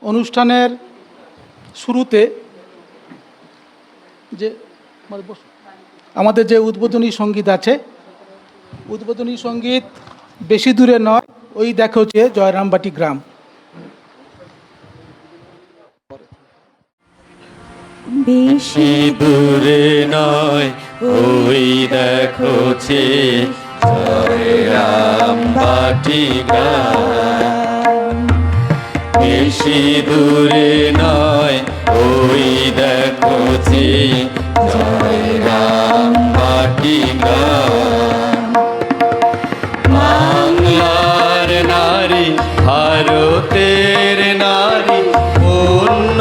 অনুষ্ঠানের শুরুতে যে আমাদের যে উদ্বোধনী সঙ্গীত আছে, উদ্বোধনী সঙ্গীত বেশি দূরে নয়, ওই দেখো যে জয়রামবাটি গ্রাম। বেশি দূরে নয়, ওই দেখো যে জয়রামবাটি গ্রাম। বেশি দূরে নয়, ওই দেখো যে জয়রামবাটি গ্রাম। বাংলার নারী, ভারতের নারী, পূর্ণ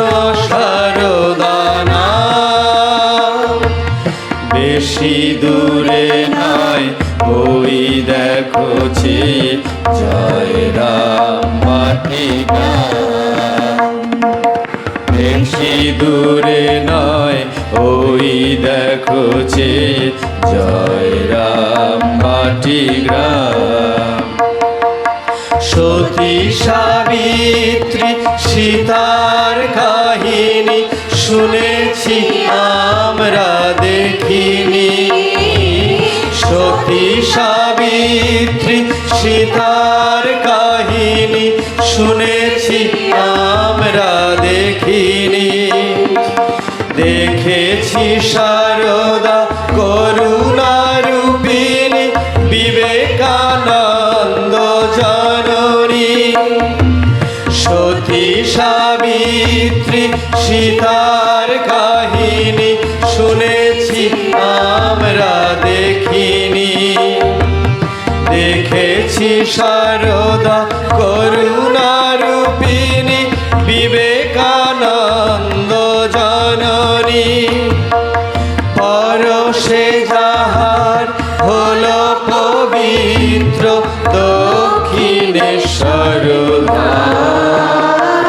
সারদা নাম। বেশি দূরে নয়, ওই দেখো যে জয়রামবাটি গ্রাম। বেশি দূরে নয়, ওই দেখো যে জয়রামবাটি গ্রাম। সতী সাবিত্রী সীতার কাহিনী শুনেছি আমরা, দেখিনি। সতী সাবিত্রী সীতার কাহিনী শুনেছি আমরা, দেখিনি। দেখেছি সারদা করুণা রূপিণী, বিবেকানন্দ জননী। সতী সাবিত্রী সীতার কাহিনী শুনেছি আমরা, দেখিনি। দেখেছি সারদা করুণা রূপিণী, বিবেকানন্দ জননী। পরশে যাহার হলো পবিত্র দক্ষিণেশ্বর ধাম।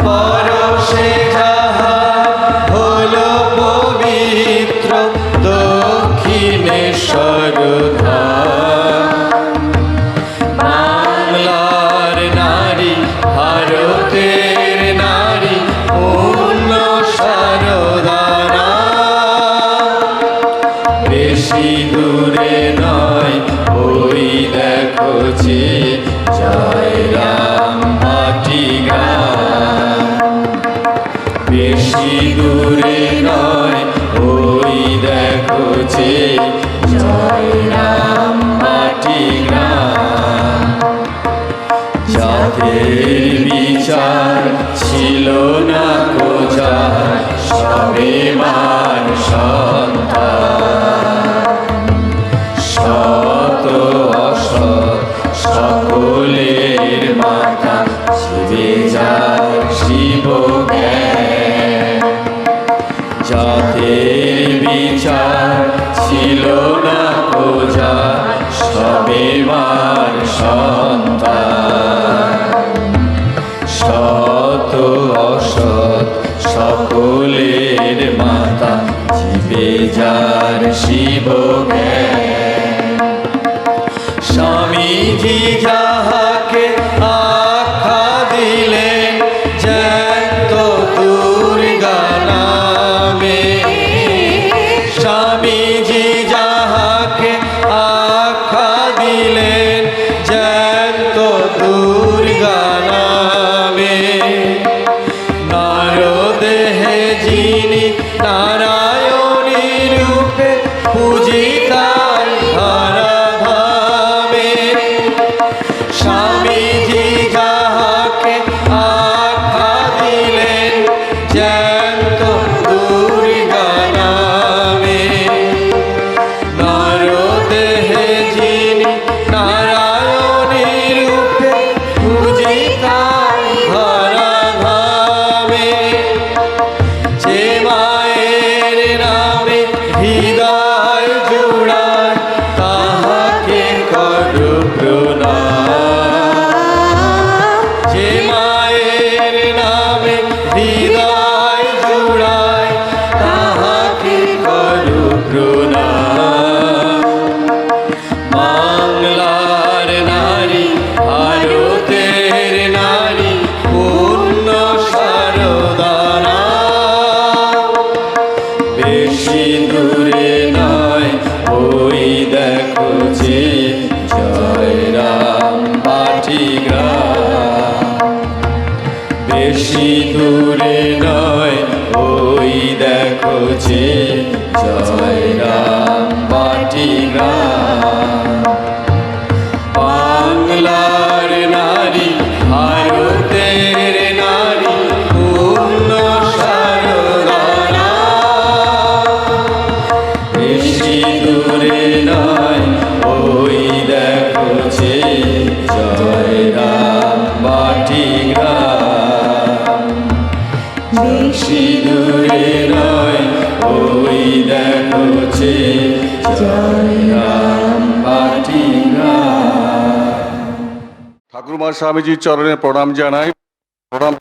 পরশে যাহার হলো পবিত্র দক্ষিণেশ্বর ধাম। বাংলার নারী, ভারতের নারী, পূর্ণ সারদা নাম। বেশি দূরে নয়, ওই দেখো যে জয়রামবাটি গ্রাম। বেশি দূরে নয়, ওই দেখো যে জয়রামবাটি গ্রাম। যাদের বিচার ছিল না কোজার, সবে মান সন্তান। শত অসৎ সকলের মাথা শিবে যায় শিব জ্ঞান। যাদের বিচার ছিল না কোজার, সবে মান সন্তান। শত অসৎ সকলের মাতা জীবে যার শিব জ্ঞান। স্বামীজি যাহাকে আখ্যা দিলেন জ্যান্ত দুর্গা নামে। স্বামীজি যাহাকে আখ্যা দিলেন জ্যান্ত দুর্গা নামে। নরদেহে যিনি নারায়ণী রূপে পূজিতা বেশি দূরে নয় ওই দেখো যে জয়রাম বাটি গ্রাম। বাংলার নারী ভারতের নারী পূর্ণ সারদানা, বেশি দূরে নয় ওই দেখো যে জয়রাম বাটি গ্রাম। বেশি দূরে নয় ওই দেখো যে জয়রাম বাটি গ্রাম। ঠাকুরমা স্বামীজির চরণে প্রণাম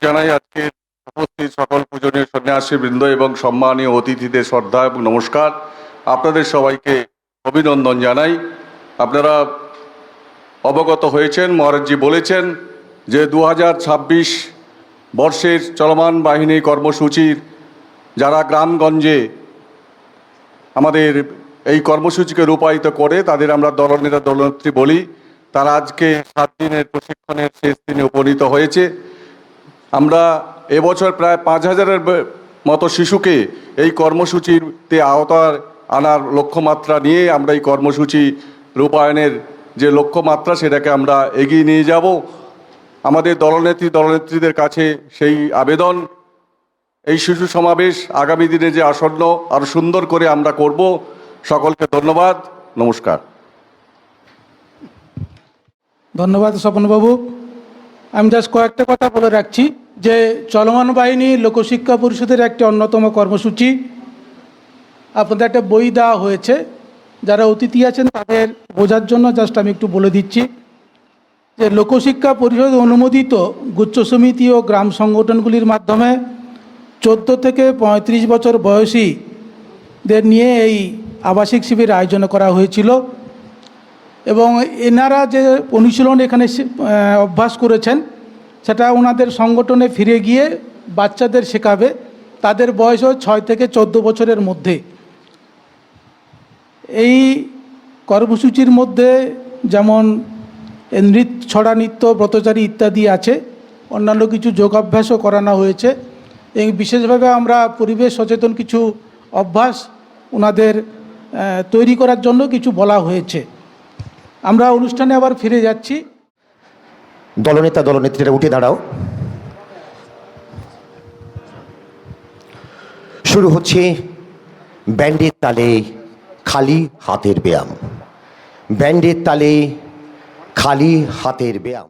জানাই আজকে উপস্থিত সকল পূজনীয় সন্ন্যাসী বৃন্দ এবং সম্মানীয় অতিথিদের শ্রদ্ধা এবং নমস্কার। আপনাদের সবাইকে অভিনন্দন জানাই। আপনারা অবগত হয়েছেন, মহারাজজি বলেছেন যে 2026 বর্ষের চলমান বাহিনী কর্মসূচির যারা গ্রামগঞ্জে আমাদের এই কর্মসূচিকে রূপায়িত করে তাদের আমরা দলনেতা দলনেত্রী বলি, তারা আজকে 7 দিনের প্রশিক্ষণের শেষ দিনে উপনীত হয়েছে। আমরা এবছর প্রায় 5000-এর মতো শিশুকে এই কর্মসূচিতে আওতায় আনার লক্ষ্যমাত্রা নিয়ে আমরা এই কর্মসূচি রূপায়ণের যে লক্ষ্যমাত্রা সেটাকে আমরা এগিয়ে নিয়ে যাব। আমাদের দলনেত্রীদের কাছে সেই আবেদন, এই শিশু সমাবেশ আগামী দিনে যে আসন্ন আরও সুন্দর করে আমরা করব। সকলকে ধন্যবাদ, নমস্কার। ধন্যবাদ স্বপনবাবু। আমি জাস্ট কয়েকটা কথা বলে রাখছি যে চলমান বাহিনী লোকশিক্ষা পরিষদের একটি অন্যতম কর্মসূচি। আপনাদের একটা বই দেওয়া হয়েছে, যারা অতিথি আছেন তাদের বোঝার জন্য জাস্ট আমি একটু বলে দিচ্ছি যে লোকশিক্ষা পরিষদ অনুমোদিত গুচ্ছ সমিতি ও গ্রাম সংগঠনগুলির মাধ্যমে 14 থেকে 35 বছর বয়সীদের নিয়ে এই আবাসিক শিবির আয়োজন করা হয়েছিল এবং এনারা যে অনুশীলন এখানে অভ্যাস করেছেন সেটা ওনাদের সংগঠনে ফিরে গিয়ে বাচ্চাদের শেখাবে। তাদের বয়স 6 থেকে 14 বছরের মধ্যে। এই কর্মসূচির মধ্যে যেমন ছড়া নৃত্য, ব্রতচারী ইত্যাদি আছে, অন্যান্য কিছু যোগাভ্যাসও করানো হয়েছে। এই বিশেষভাবে আমরা পরিবেশ সচেতন কিছু অভ্যাস ওনাদের তৈরি করার জন্য কিছু বলা হয়েছে। আমরা অনুষ্ঠানে আবার ফিরে যাচ্ছি। দলনেতা দলনেত্রীরা উঠে দাঁড়াও। শুরু হচ্ছে ব্যান্ডের তালে খালি হাতের ব্যায়াম। ব্যান্ডের তালে খালি হাতের ব্যায়াম।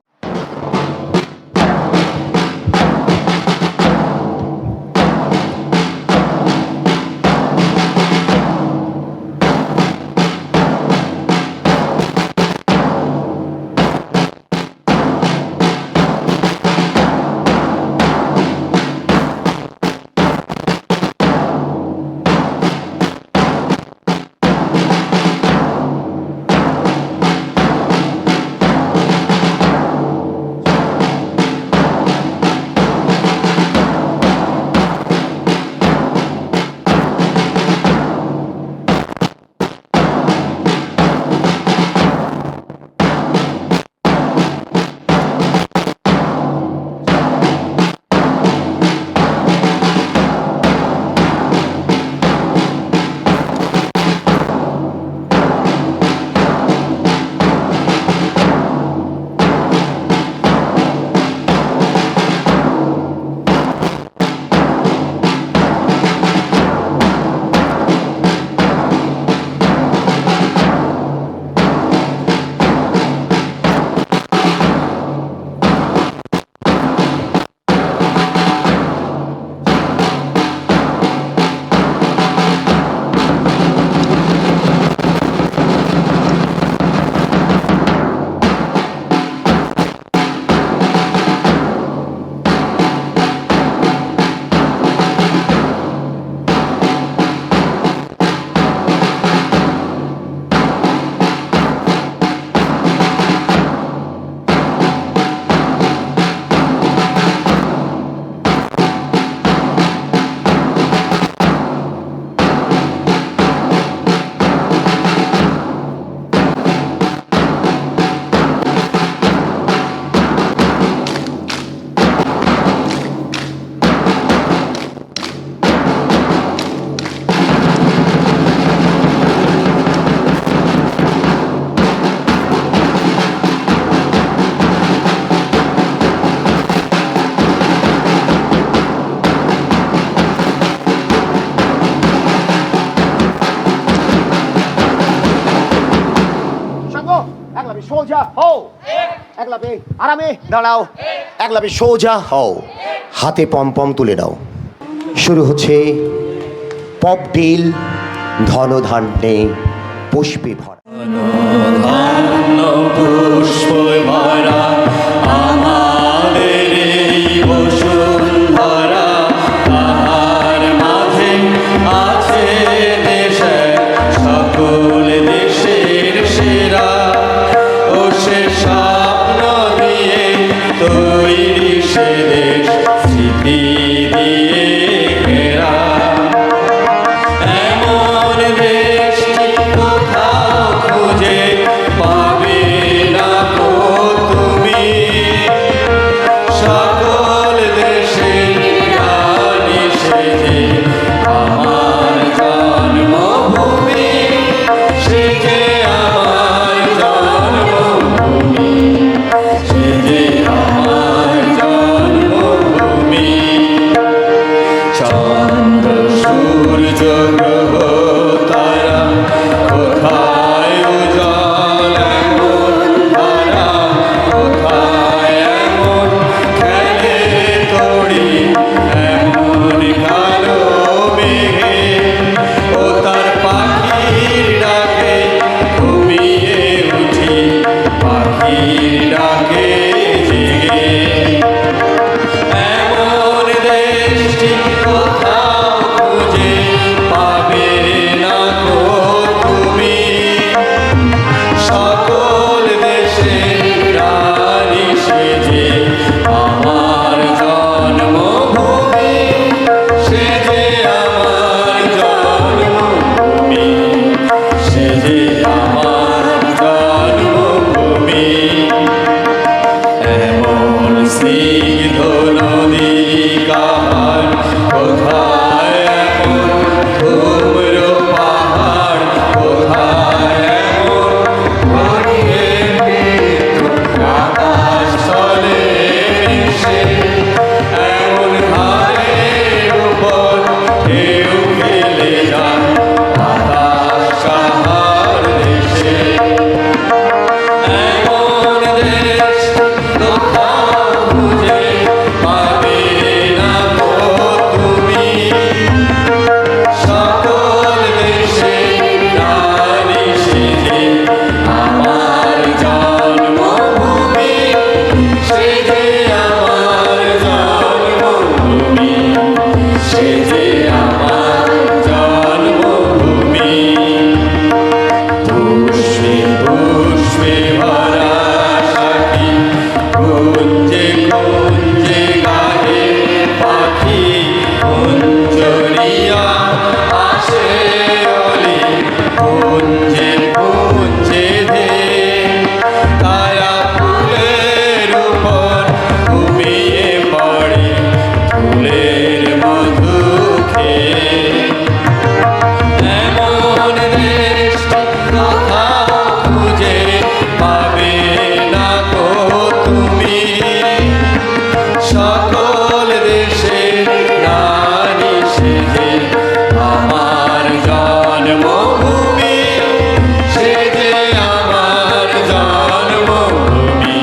আরামে দাঁড়াও, একলাভে সোজা হও, হাতে পম তুলে নাও। শুরু হচ্ছে পপ ডিল ধনধান্যে পুষ্পে ভরা। ধন্য পুষ্প ভরা আমাদের এই বসুন্ধরা, তাহার মাঝে আছে দেশের সকল দেশের সেরা, ও সে স্বপ্ন দিয়ে তৈরি সে দেশ স্মৃতি দিয়ে ঘেরা। এমন দেশটি কোথাও খুঁজে পাবে না গো তুমি, সকল দেশের রানী সেজে আমার জন্মভূমি, সেজে আমার জন্মভূমি, সেজে আমার জন্মভূমি। চন্দ্র সূর্য গ্রহ তারা কোথায় উজ্জ্বল এমন তারা, কোথায় এমন খেলে তড়ি এমন কালো মেঘে, ও তার পাখির ডাকে ঘুমিয়ে উঠি, পাখির ডাকে জেগে। এমন দেশটি কোথাও খুঁজে পাবে না গো তুমি, সকল দেশের রানী সেজে আমার জন্মভূমি, সেজে আমার জন্মভূমি, সেজে আমার জন্মভূমি। এমন স্নিগ্ধ নদী কাহার, কোথায় এমন ধূম্র পাহাড়, কোথায় এমন ঘনিয়ে আকাশ তলে মিশে, এমন ধারের উপর ঢেউ খেলে যায় বাতাস কাহার দেশে। এমন দেশ কোথাও খুঁজে পাবে না গো তুমি, সকল দেশের রানী সেজে আমার জন্মভূমি, সেজে আমার জন্মভূমি, সেজে আমার জন্মভূমি। পুষ্পে পুষ্পে ভরা সাথী, কুঞ্জে কুঞ্জে গাহে পাখি, কুঞ্জরিয়া আসে অলি, কুঞ্জে কুঞ্জে ধে তারা ফুলের উপর ঘুমিয়ে পড়ে, ফুলের মধু খেয়ে। এমন দেশটি কোথাও খুঁজে পাবে না গো তুমি, সকল দেশের রানী সেজে আমার জন্মভূমি, সেজে আমার জন্মভূমি,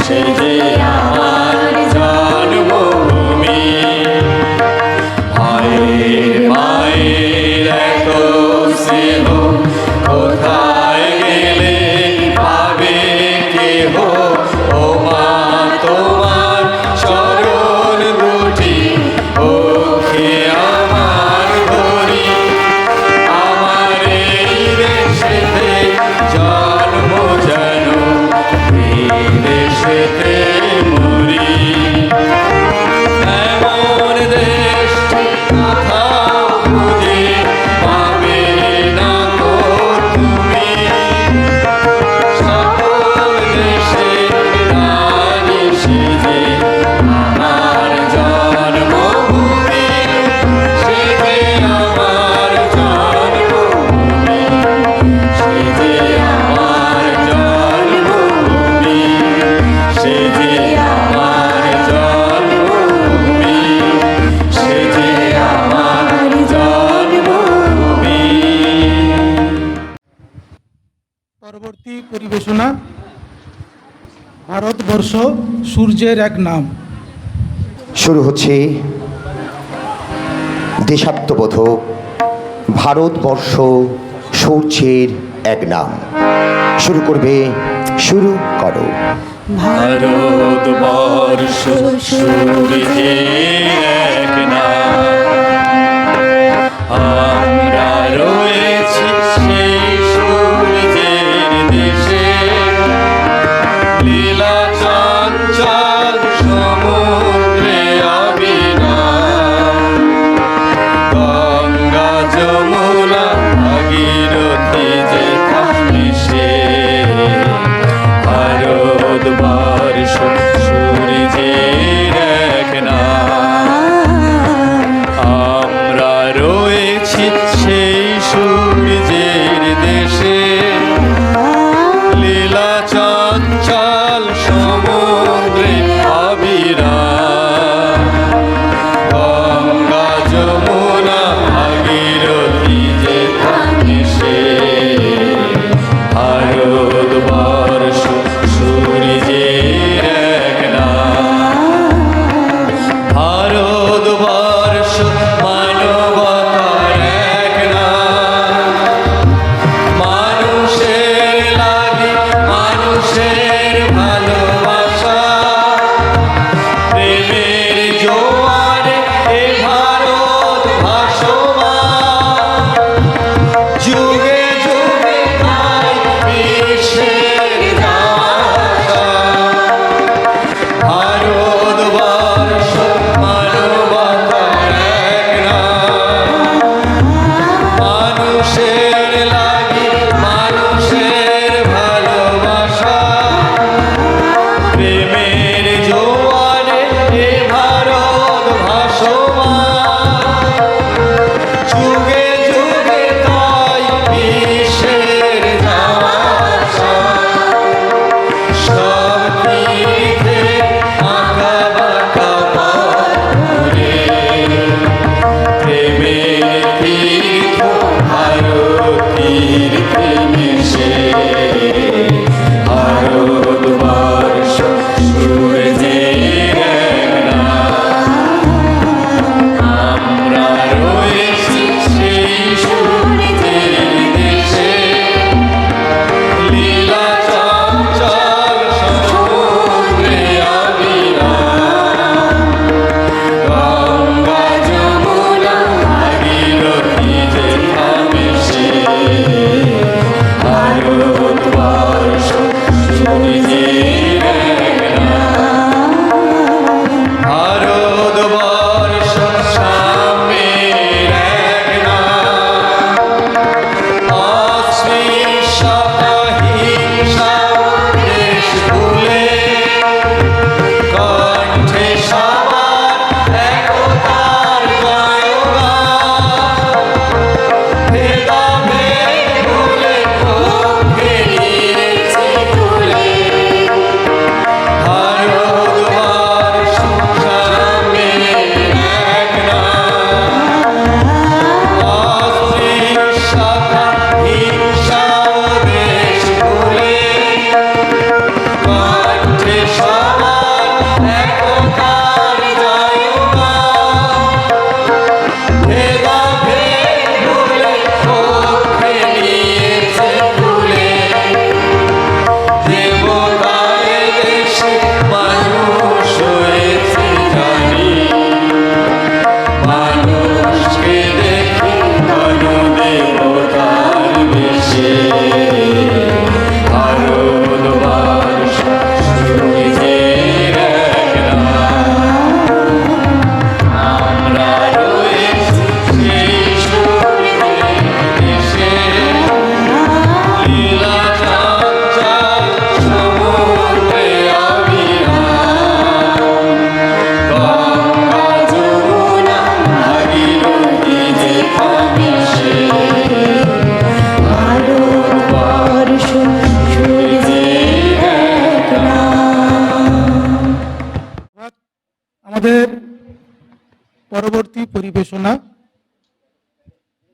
সেজে আমার জন্মভূমি। মায়ের মায়ের এত স্নেহ কোথায় গেলে পাবে কেহ, ও মা তোমার চরণ ভারতবর্ষ সূর্যের এক নাম। শুরু হচ্ছে দেশাত্মবোধক ভারতবর্ষ সূর্যের এক নাম। শুরু করবে, শুরু করো। ভারতবর্ষ সূর্যের এক নাম, আমরা রয়েছি সেই সূর্যের দেশে, লীলা চঞ্চল সমুদ্রে অবিরাম, গঙ্গা যমুনা ভাগীরথী যেথা মিশে, ভারতবর্ষ সূর্যের এক নাম, আমরা রয়েছি সেই সূর্যের দেশে, লীলা চঞ্চল সমুদ্রে অবিরাম, গঙ্গা যমুনা ভাগীরথী যেথা মিশে, ভারতবর্ষ সূর্যের এক নাম, ভারতবর্ষ মানবতার এক নাম, মানুষের লাগি মানুষের ভালোবাসা, প্রেমের জোয়ারে এ ভারত ভাসমান, যুগে যুগে তাই বিশ্বের আশা, ভারতবর্ষ মানবতার এক নাম, মানুষের লাগি মানুষের ভালোবাসা, প্রেমের জোয়ারে এ ভারত ভাসমান, যুগে যুগে তাই বিশ্বের আশা, সব তীর্থে আঁকা বাঁকা পথ ঘুরে, প্রেমের তীর্থ ভারতীর্থে মিশে, ভারতবর্ষ সূর্যের এক নাম, আমরা রয়েছি সেই সূর্যের দেশে, লীলা চঞ্চল সমুদ্রে অবিরাম, গঙ্গা যমুনা ভাগীরথী যেথা মিশে, ভারতবর্ষ সূর্যের এক নাম, ভারতবর্ষ সাম্যের এক নাম, অস্পৃশ্যতা হিংসা দেশ ভুলে, কণ্ঠে সবার একতার গায়গান, ভেদাভেদ ভুলে পক্ষে নিয়েছে তুলে, ভারতবর্ষ সাম্যের এক নাম, অস্পৃশ্যতা হিংসা দেশ ভুলে, কণ্ঠে সবার একতার গায়গান, ভেদাভেদ ভুলে পক্ষে নিয়েছে তুলে, দেবতার দেশে মানুষ হয়েছে জানি, মানুষকে দেখি গণদেবতার বেশে, ভারতবর্ষ সূর্যের এক নাম, আমরা রয়েছি সেই সূর্যের দেশে, লীলা চঞ্চল সমুদ্রে অবিরাম, গঙ্গা যমুনা ভাগীরথী যেথা মিশে, ভারতবর্ষ সূর্যের এক নাম। আমাদের পরবর্তী পরিবেশনা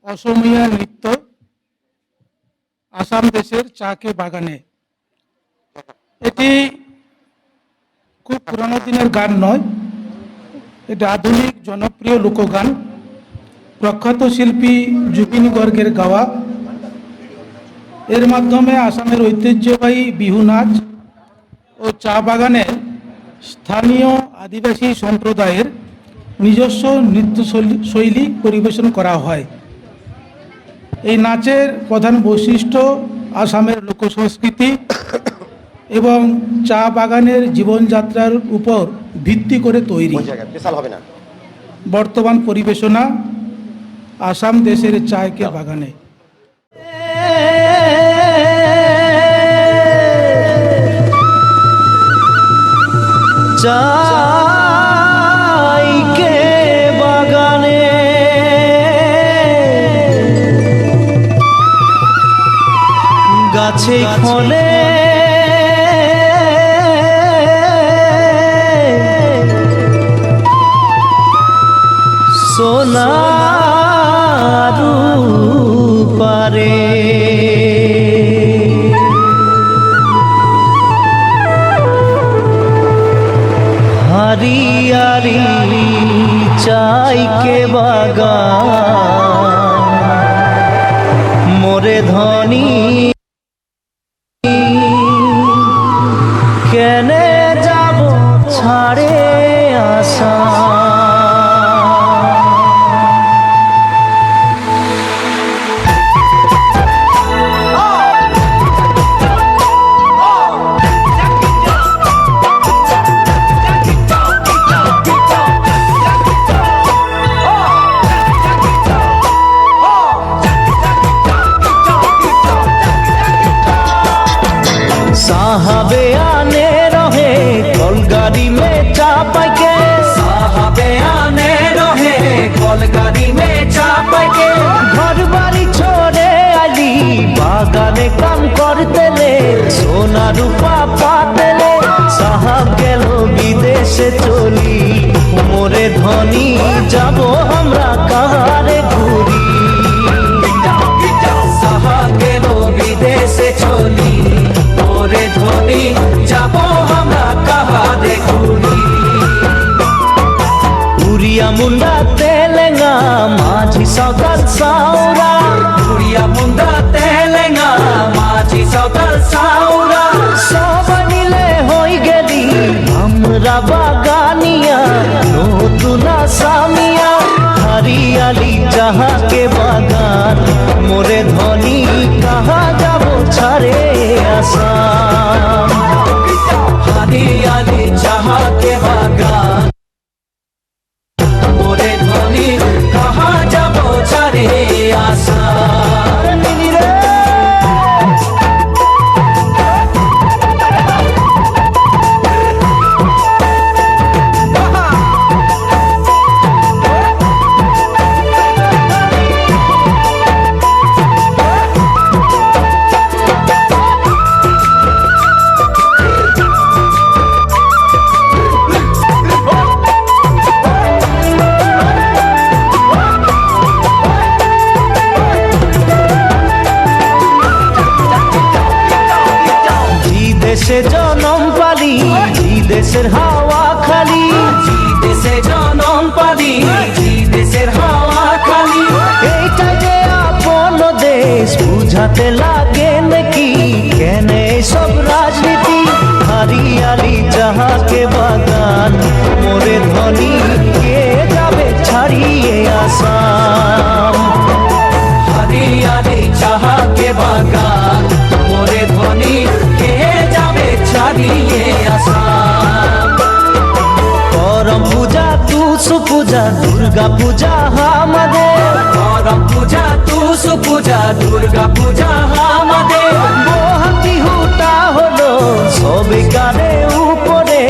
অসমীয়া নৃত্য আসাম দেশের চাকে বাগানে। এটি খুব পুরানো দিনের গান নয়, এটা আধুনিক জনপ্রিয় লোকগান, প্রখ্যাত শিল্পী জুবিন গর্গের গাওয়া। এর মাধ্যমে আসামের ঐতিহ্যবাহী বিহু নাচ ও চা বাগানের স্থানীয় আদিবাসী সম্প্রদায়ের নিজস্ব নৃত্যশৈলী পরিবেশন করা হয়। এই নাচের প্রধান বৈশিষ্ট্য আসামের লোকসংস্কৃতি এবং চা বাগানের জীবনযাত্রার উপর ভিত্তি করে তৈরি। বর্তমান পরিবেশনা আসাম দেশের চায়কে বাগানে। চাইকে বাগানে গাছে ফলে সোনার পারে हरियाली चाय के बागान मोरे धनी केने जाबो छाड़े आशा साहबे आने रहे कलगाड़ी में चापाई के साहबे आने रहे कलगाड़ी में चापाई के घर बाड़ी छोड़े आली बागाने काम करते ले सोना रूपा पाते ले साहब गेलो विदेशे चली मोरे धनी जाबो हमरा काहारे घुरी साहब गेलो विदेशे चली मोरे धनी जाबो हमरा काहारे घुरी उड़िया मुंडा तेलेंगा माझी सावताल साउरा उड़िया मुंडा तेलेंगा माझी सावताल साउरा सब मिले होई गेली हमरा बागानिया नतुना सामिया हरियाली जहाँ के बागान मोरे धनी कहाँ जाबो छाड़े आसाम हरियाली जहाँ के बागान मोरे धनी कहाँ जाबो छाड़े आसाम দেশে জনম পালি দেশের হাওয়া খালি দেশে জনম পালি দেশের হাওয়া খালি এইটা যে আপন দেশ বুঝাতে লাগে নাকি কেন সব রাজনীতি হরিয়ালি যাহাকে বাগান মোরে ধনী কে যাবে ছাড়িয়ে আসাম হরিয়ালি যাহাকে বাগান মোরে ধনী কে যাবে ছাড়িয়ে আসাম করম পূজা তুসু পূজা দুর্গা পূজা আমাদের করম পূজা তুসু পূজা দুর্গা পূজা আমাদের মহা বিহুটা হলো সবে কানে উপরে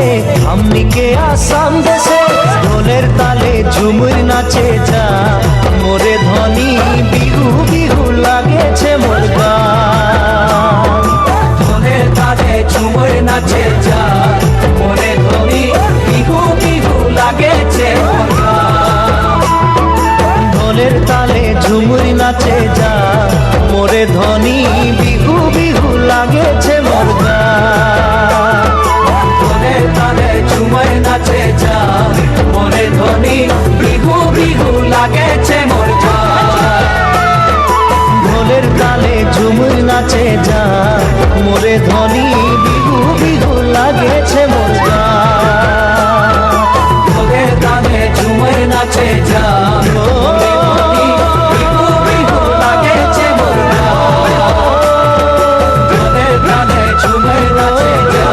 আমনিকে আসাম দেশে ঢোলের তালে ঝুমুর নাচে যা মোরে ধনী বিহু বিহু লাগেছে মোর গান ঢোলের তালে ঝুমুর নাচে যা মোরে ধনী বিহু বিহু লাগেছে মোর গান ঢোলের তালে ঝুমুর নাচে যা মোরে ধনী বিহু বিহু লাগেছে মোর গান ঢোলের তালে ঝুমুর নাচে যা মোরে ধ্বনি বিহু বিহু লাগেছে মোর গা ঢোলের তালে ঝুমুর নাচে যা মোরে ধ্বনি বিহু বিহু লাগেছে মোর গা ঢোলের তালে ঝুমুর নাচে যা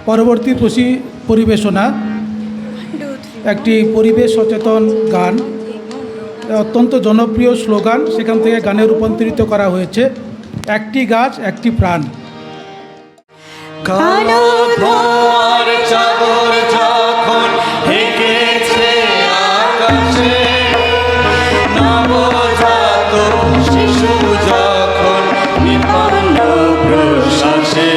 পরবর্তী পরিবেশনা একটি পরিবেশ সচেতন গান, অত্যন্ত জনপ্রিয় স্লোগান, সেখান থেকে গানে রূপান্তরিত করা হয়েছে একটি গাছ একটি প্রাণ। কালো ধোঁয়ার চাদর যখন ঢেকেছে আকাশে, নবজাত শিশু যখন বিপন্ন প্রশ্বাসে,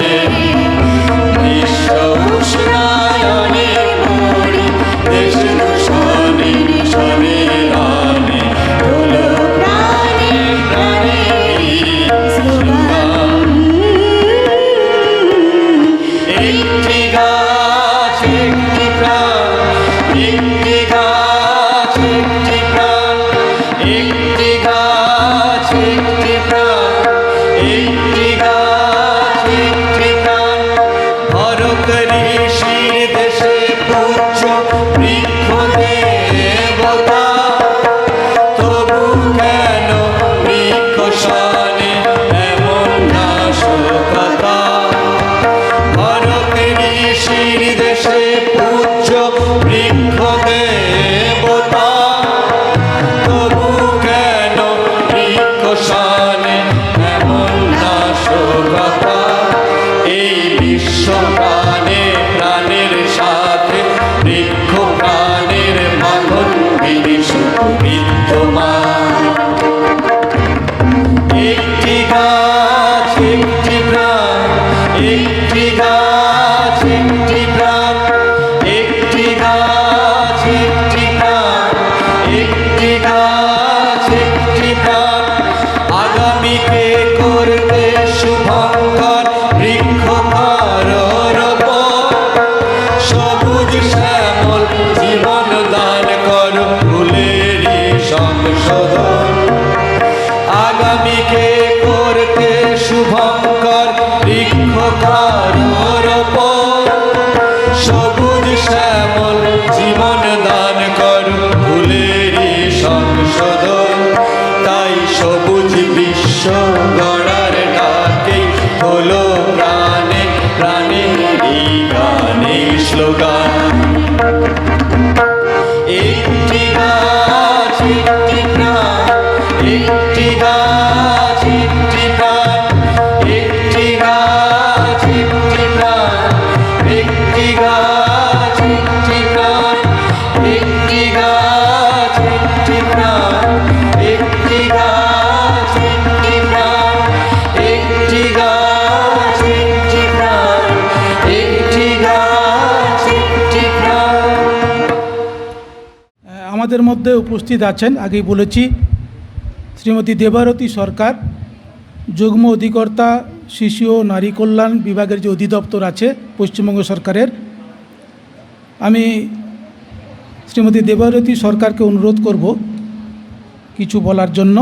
বিশ্ব উষ্ণায়নে মরি দেশ দূষণে সনে রানে হলো প্রাণে প্রাণে স্লোগান। একটি গাছ একটি প্রাণ, একটি গাছ একটি প্রাণ, একটি গাছ একটি প্রাণ, একটি গাছ একটি প্রাণ। ভরত ঋষির দেশে পূজ্য বৃক্ষ দেবতা, তবু কেন বৃক্ষ সনে এমন নাশকতা। ভরত ঋষির দেশে পূজ্য বৃক্ষ দেবতা, তবু কেন বৃক্ষ সনে এমন নাশকতা। এই বিশ্ব প্রাণে প্রাণের সাথে বৃক্ষ প্রাণের বাঁধন বিদ্যমান। একটি গাছ একটি প্রাণ, একটি গাছ একটি প্রাণ, একটি গাছ একটি প্রাণ, একটি গাছ একটি প্রাণ। আগামীকে করতে শুভঙ্কর বৃক্ষ রোপণ, সবুজ শ্যামল জীবন দান কর ফুলেরই সংশোধন। আগামীকে করতে শুভঙ্কর বৃক্ষ রোপণ, সবুজ শ্যামল জীবন দান কর ফুলেরই সংশোধন। তাই সবুজ বিশ্ব গড়ার ডাকে হলো প্রাণে প্রাণে এই গানে স্লোগান। একটি গাছ একটি প্রাণ, একটি গাছ একটি প্রাণ, একটি গাছ একটি প্রাণ, একটি গাছ একটি প্রাণ, একটি গাছ একটি প্রাণ, একটি গাছ একটি প্রাণ, একটি গাছ একটি প্রাণ, একটি গাছ একটি প্রাণ। আমাদের মধ্যে উপস্থিত আছেন, আগেই বলেছি, শ্রীমতী দেবারতী সরকার, যুগ্ম অধিকর্তা শিশু ও নারী কল্যাণ বিভাগের যে অধিদপ্তর আছে পশ্চিমবঙ্গ সরকারের। আমি শ্রীমতী দেবারতী সরকারকে অনুরোধ করব কিছু বলার জন্য,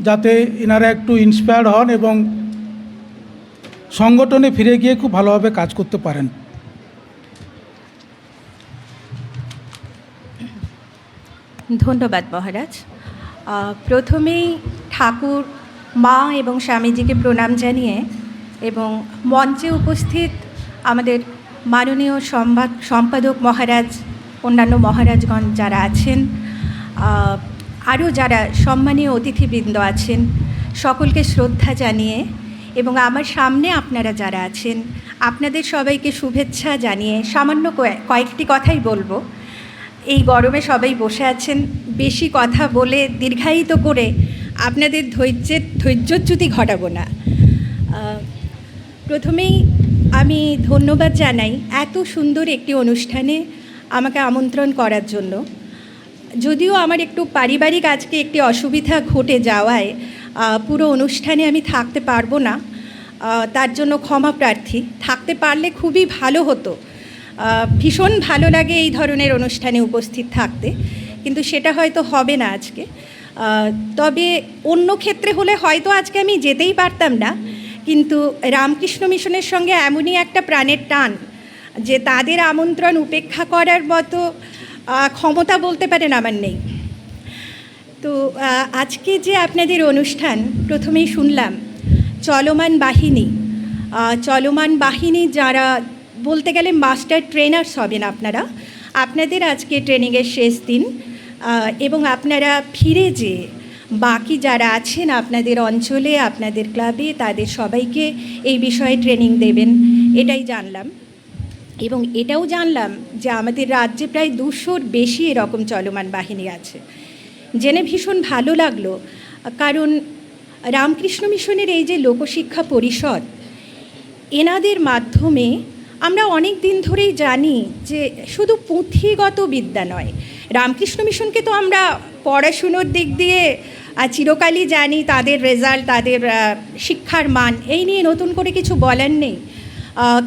যাতে এনারা একটু ইন্সপায়ার্ড হন এবং সংগঠনে ফিরে গিয়ে খুব ভালোভাবে কাজ করতে পারেন। ধন্যবাদ মহারাজ। প্রথমেই ঠাকুর, মা এবং স্বামীজিকে প্রণাম জানিয়ে এবং মঞ্চে উপস্থিত আমাদের মাননীয় সম্পাদক মহারাজ, অন্যান্য মহারাজগণ যারা আছেন, আরও যারা সম্মানীয় অতিথিবৃন্দ আছেন, সকলকে শ্রদ্ধা জানিয়ে এবং আমার সামনে আপনারা যারা আছেন আপনাদের সবাইকে শুভেচ্ছা জানিয়ে সামান্য কয়েকটি কথাই বলবো। এই গরমে সবাই বসে আছেন, বেশি কথা বলে দীর্ঘায়িত করে আপনাদের ধৈর্যচ্যুতি ঘটাবো না। প্রথমেই আমি ধন্যবাদ জানাই এত সুন্দর একটি অনুষ্ঠানে আমাকে আমন্ত্রণ করার জন্য। যদিও আমার একটু পারিবারিক আজকে একটি অসুবিধা ঘটে যাওয়ায় পুরো অনুষ্ঠানে আমি থাকতে পারবো না, তার জন্য ক্ষমা প্রার্থী। থাকতে পারলে খুবই ভালো হতো। ভীষণ ভালো লাগে এই ধরনের অনুষ্ঠানে উপস্থিত থাকতে, কিন্তু সেটা হয়তো হবে না আজকে। তবে অন্য ক্ষেত্রে হলে হয়তো আজকে আমি যেতেই পারতাম না, কিন্তু রামকৃষ্ণ মিশনের সঙ্গে এমনই একটা প্রাণের টান যে তাদের আমন্ত্রণ উপেক্ষা করার মতো ক্ষমতা বলতে পারেন আমার নেই। তো আজকে যে আপনাদের অনুষ্ঠান, প্রথমেই শুনলাম চলমান বাহিনী। চলমান বাহিনী যারা বলতে গেলে মাস্টার ট্রেনার্স হবেন আপনারা, আপনাদের আজকে ট্রেনিংয়ের শেষ দিন, এবং আপনারা ফিরে যেয়ে বাকি যারা আছেন আপনাদের অঞ্চলে, আপনাদের ক্লাবে, তাদের সবাইকে এই বিষয়ে ট্রেনিং দেবেন, এটাই জানলাম। এবং এটাও জানলাম যে আমাদের রাজ্যে প্রায় 200-র বেশি এরকম চলমান বাহিনী আছে। জেনে ভীষণ ভালো লাগলো, কারণ রামকৃষ্ণ মিশনের এই যে লোকশিক্ষা পরিষদ, এনাদের মাধ্যমে আমরা অনেক দিন ধরেই জানি যে শুধু পুঁথিগত বিদ্যা নয়, রামকৃষ্ণ মিশনকে তো আমরা পড়াশুনোর দিক দিয়ে চিরকালই জানি, তাদের রেজাল্ট, তাদের শিক্ষার মান, এই নিয়ে নতুন করে কিছু বলার নেই।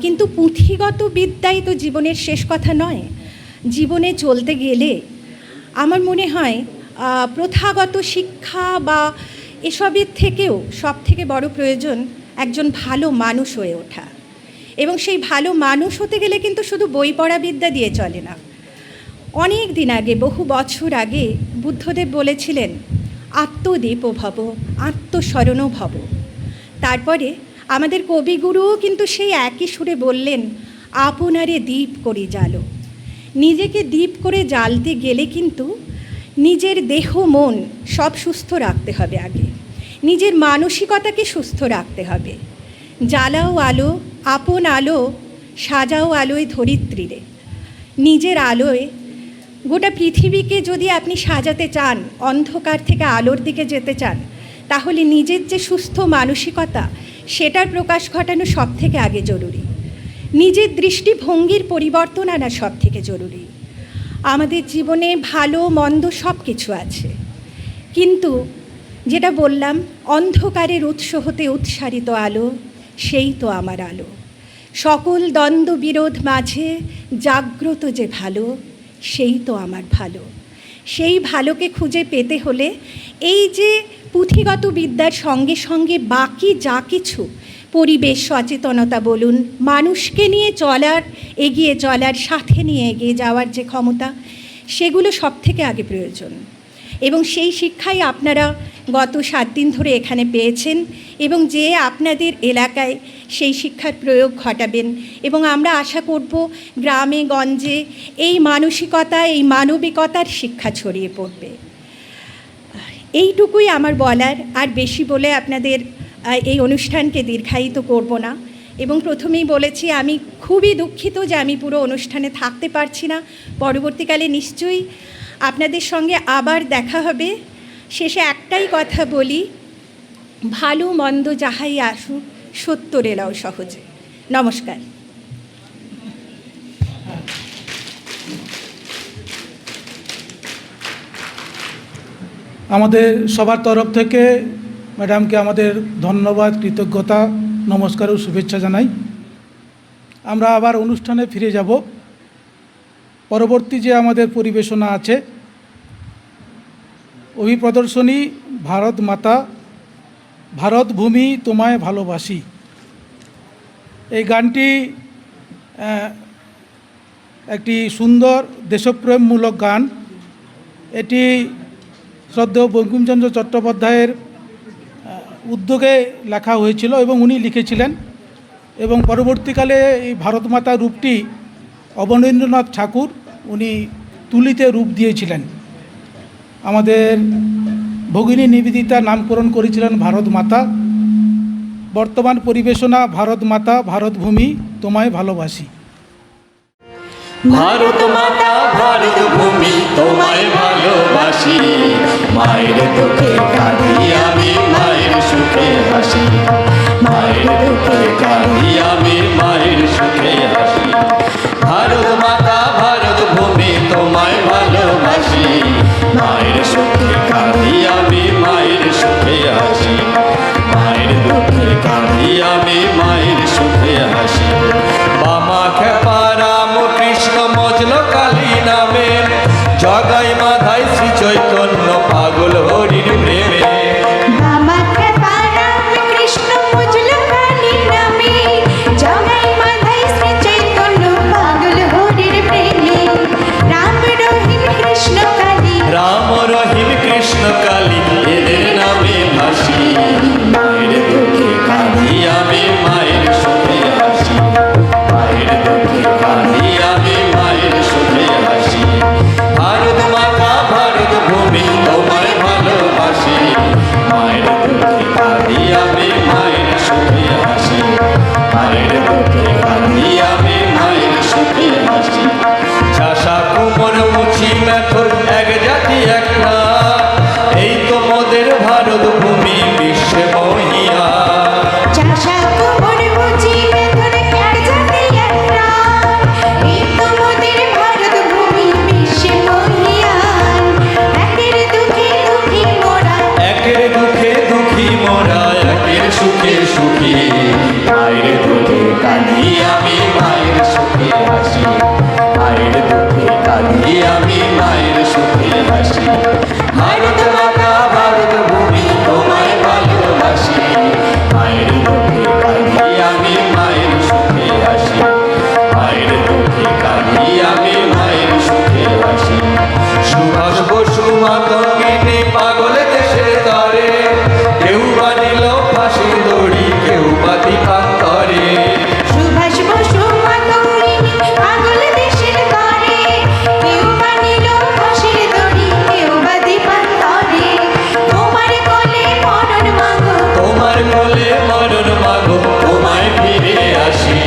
কিন্তু পুঁথিগত বিদ্যাই তো জীবনের শেষ কথা নয়। জীবনে চলতে গেলে আমার মনে হয় প্রথাগত শিক্ষা বা এসবের থেকেও সব থেকে বড় প্রয়োজন একজন ভালো মানুষ হয়ে ওঠা। এবং সেই ভালো মানুষ হতে গেলে কিন্তু শুধু বই পড়া বিদ্যা দিয়ে চলে না। অনেক দিন আগে, বহু বছর আগে বুদ্ধদেব বলেছিলেন, আত্মদীপো ভব, আত্মস্মরণও ভব। তারপরে আমাদের কবিগুরুও কিন্তু সেই একই সুরে বললেন, আপনারে দীপ করে জ্বালো। নিজেকে দীপ করে জ্বালতে গেলে কিন্তু নিজের দেহ মন সব সুস্থ রাখতে হবে আগে, নিজের মানসিকতাকে সুস্থ রাখতে হবে। জ্বালাও আলো, আপন আলো, সাজাও আলোয় ধরিত্রীরে। নিজের আলোয় গোটা পৃথিবীকে যদি আপনি সাজাতে চান, অন্ধকার থেকে আলোর দিকে যেতে চান, তাহলে নিজের যে সুস্থ মানসিকতা, সেটার প্রকাশ ঘটানো সব থেকে আগে জরুরি। নিজের দৃষ্টিভঙ্গির পরিবর্তন আনা সব থেকে জরুরি। আমাদের জীবনে ভালো মন্দ সব কিছু আছে, কিন্তু যেটা বললাম, অন্ধকারের উৎস হতে উৎসারিত আলো, সেই তো আমার আলো। সকল দ্বন্দ্ব বিরোধ মাঝে জাগ্রত যে ভালো, সেই তো আমার ভালো। সেই ভালোকে খুঁজে পেতে হলে এই যে পুঁথিগত বিদ্যার সঙ্গে সঙ্গে বাকি যা কিছু, পরিবেশ সচেতনতা বলুন, মানুষকে নিয়ে চলার, এগিয়ে চলার, সাথে নিয়ে এগিয়ে যাওয়ার যে ক্ষমতা, সেগুলো সব থেকে আগে প্রয়োজন। এবং সেই শিক্ষাই আপনারা গত 7 দিন ধরে এখানে পেয়েছেন, এবং যে আপনাদের এলাকায় সেই শিক্ষার প্রয়োগ ঘটাবেন। এবং আমরা আশা করব গ্রামে গঞ্জে এই মানসিকতা, এই মানবিকতার শিক্ষা ছড়িয়ে পড়বে। এইটুকুই আমার বলার, আর বেশি বলে আপনাদের এই অনুষ্ঠানকে দীর্ঘায়িত করব না। এবং প্রথমেই বলেছি, আমি খুবই দুঃখিত যে আমি পুরো অনুষ্ঠানে থাকতে পারছি না। পরবর্তীকালে নিশ্চয়ই আপনাদের সঙ্গে আবার দেখা হবে। শেষে একটাই কথা বলি, ভালো মন্দ যাহাই আসুক, সত্য রেলাও সহজে। নমস্কার। আমাদের সবার তরফ থেকে ম্যাডামকে আমাদের ধন্যবাদ, কৃতজ্ঞতা, নমস্কার ও শুভেচ্ছা জানাই। আমরা আবার অনুষ্ঠানে ফিরে যাব। পরবর্তী যে আমাদের পরিবেশনা আছে, অভিপ্রদর্শনী ভারত মাতা, ভারত ভূমি তোমায় ভালোবাসি। এই গানটি একটি সুন্দর দেশপ্রেমমূলক গান। এটি শ্রদ্ধেয় বঙ্কিমচন্দ্র চট্টোপাধ্যায়ের উদ্যোগে লেখা হয়েছিল এবং উনি লিখেছিলেন। এবং পরবর্তীকালে এই ভারত মাতা রূপটি অবনীন্দ্রনাথ ঠাকুর উনি তুলিতে রূপ দিয়েছিলেন। আমাদের ভগিনী নিবেদিতা নামকরণ করেছিলেন ভারত মাতা। বর্তমান পরিবেশনা ভারত মাতা, ভারত ভূমি তোমায় ভালোবাসি। ভারত মাতা, ভারত ভূমি তোমায় ভালোবাসি। মায়ের দুঃখে কাঁদি আমি, মায়ের সুখে হাসি। মায়ের দুঃখে কাঁদি আমি, মায়ের সুখে হাসি। ভারত মাতা, ভারত ভূমি তোমায় ভালোবাসি। মায়ের সুখে কাঁদি আমি, মায়ের সুখে হাসি। ভারত মাতা ভারত ভূমি তোমায় ভালোবাসি, মায়ের দুঃখে কাঁদি আমি মায়ের সুখে হাসি, মায়ের দুঃখে কাঁদি আমি মায়ের সুখে হাসি। সুভাষ বসু মাতঙ্গিনী পাগল দেশের তরে, কেউ বা নিল ফাঁসির দড়ি, কেউ বা দীপান্তরে। সুভাষ বসু মাতঙ্গিনী পাগল দেশের তরে, কেউ বা নিল ফাঁসির দড়ি, কেউ বা দীপান্তরে। তোমার কোলে মরণ মাগো, তোমার কোলে মরণ মাগো, তোমায় ফিরে আসি,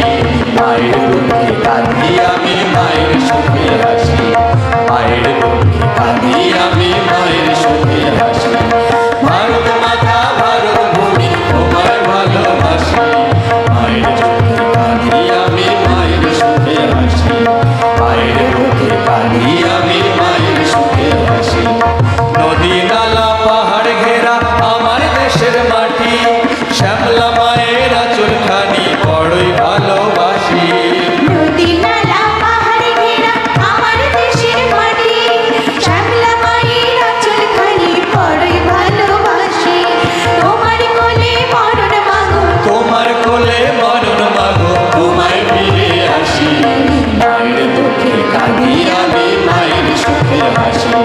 মায়ের দুঃখে কাঁদি আমি মায়ের সুখে হাসি, মায়ের দুঃখে কাঁদি আমি মায়ের সুখে হাসি। ভারত মাতা ভারত ভূমি তোমায় ভালোবাসি, মায়ের দুঃখে কাঁদি আমি মায়ের সুখে হাসি, মায়ের দুঃখে কাঁদি আমি মায়ের সুখে হাসি। নদী নালা পাহাড় ঘেরা আমার দেশের মাটি, শ্যামলা মায়ের আঁচলখানি বড়ই ভালোবাসি। নদী নালা পাহাড় ঘেরা আমার দেশের মাটি, শ্যামলা মায়ের আঁচলখানি বড়ই ভালোবাসি। তোমার কোলে মরণ মাগো, তোমার কোলে মরণ মাগো, তোমায় ফিরে আসি, মায়ের দুঃখে কাঁদি আমি মায়ের সুখে হাসি,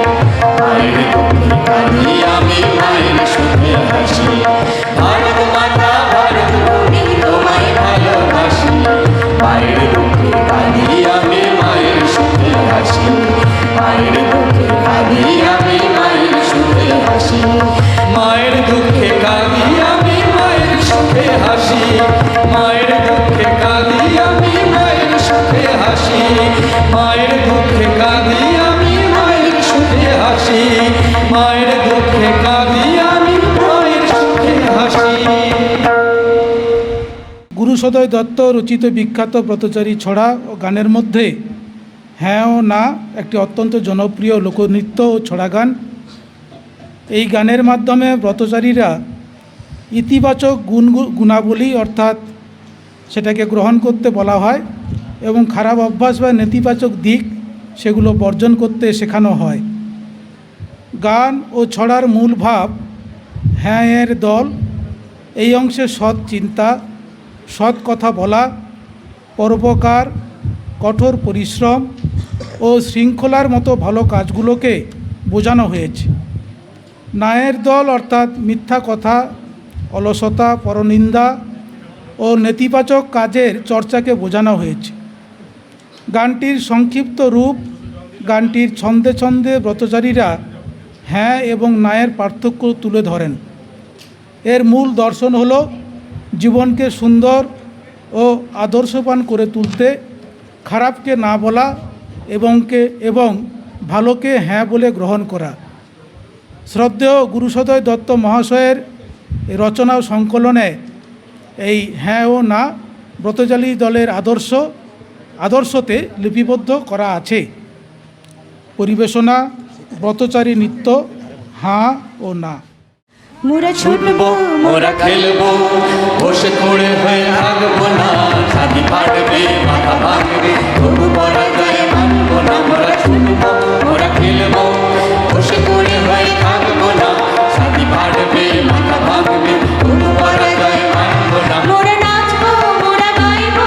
মায়ের দুঃখে কাঁদি আমি মায়ের সুখে হাসি। ভারত মাতা ভারত ভূমি তোমায় ভালোবাসি, মায়ের দুঃখে কাঁদি আমি মায়ের সুখে হাসি, মায়ের দুঃখে কাঁদি আমি মায়ের সুখে হাসি। মায়ের দুঃখে কাঁদি আমি মায়ের সুখে হাসি, মায়ের দুঃখে কাঁদি আমি মায়ের সুখে হাসি, মায়ের দুঃখে কাঁদি আমি মায়ের সুখে হাসি, মায়ের দুঃখে কাঁদি আমি মায়ের সুখে হাসি। গুরুসদয় দত্ত রচিত বিখ্যাত ব্রতচারী ছড়া ও গানের মধ্যে হ্যাঁ ও না একটি অত্যন্ত জনপ্রিয় লোকনৃত্য ও ছড়া গান। এই গানের মাধ্যমে ব্রতচারীরা ইতিবাচক গুণাবলী অর্থাৎ সেটাকে গ্রহণ করতে বলা হয় এবং খারাপ অভ্যাস বা নেতিবাচক দিক সেগুলো বর্জন করতে শেখানো হয়। গান ও ছড়ার মূল ভাব হ্যাঁ এর দল, এই অংশে সৎ চিন্তা, সৎ কথা বলা, পরোপকার, কঠোর পরিশ্রম ও শৃঙ্খলার মতো ভালো কাজগুলোকে বোঝানো হয়েছে। নায়ের দল অর্থাৎ মিথ্যা কথা, অলসতা, পরনিন্দা ও নেতিবাচক কাজের চর্চাকে বোঝানো হয়েছে। গানটির সংক্ষিপ্ত রূপ, গানটির ছন্দে ছন্দে ব্রতচারীরা হ্যাঁ এবং নায়ের পার্থক্য তুলে ধরেন। এর মূল দর্শন হলো জীবনকে সুন্দর ও আদর্শবান করে তুলতে খারাপকে না বলা এবং ভালোকে হ্যাঁ বলে গ্রহণ করা। শ্রদ্ধেয় গুরুসদয় দত্ত মহাশয়ের রচনা ও সংকলনে এই হ্যাঁ ও না ব্রতচারী দলের আদর্শতে লিপিবদ্ধ করা আছে। পরিবেশনা ব্রতচারী নৃত্য হাঁ ও না। মোরা ছুটবো মোরা খেলবো, বসে পড়ে হয়ে থাকবো না, ছাতি পাড়বে মাথা ভাঙবে, তবু পরাজয় মানবো না। মোরা ছুটবো মোরা খেলবো, বসে পড়ে হয়ে থাকবো না, ছাতি পাড়বে মাথা ভাঙবে, তবু পরাজয় মানবো না। মোরা নাচবো মোরা গাইবো,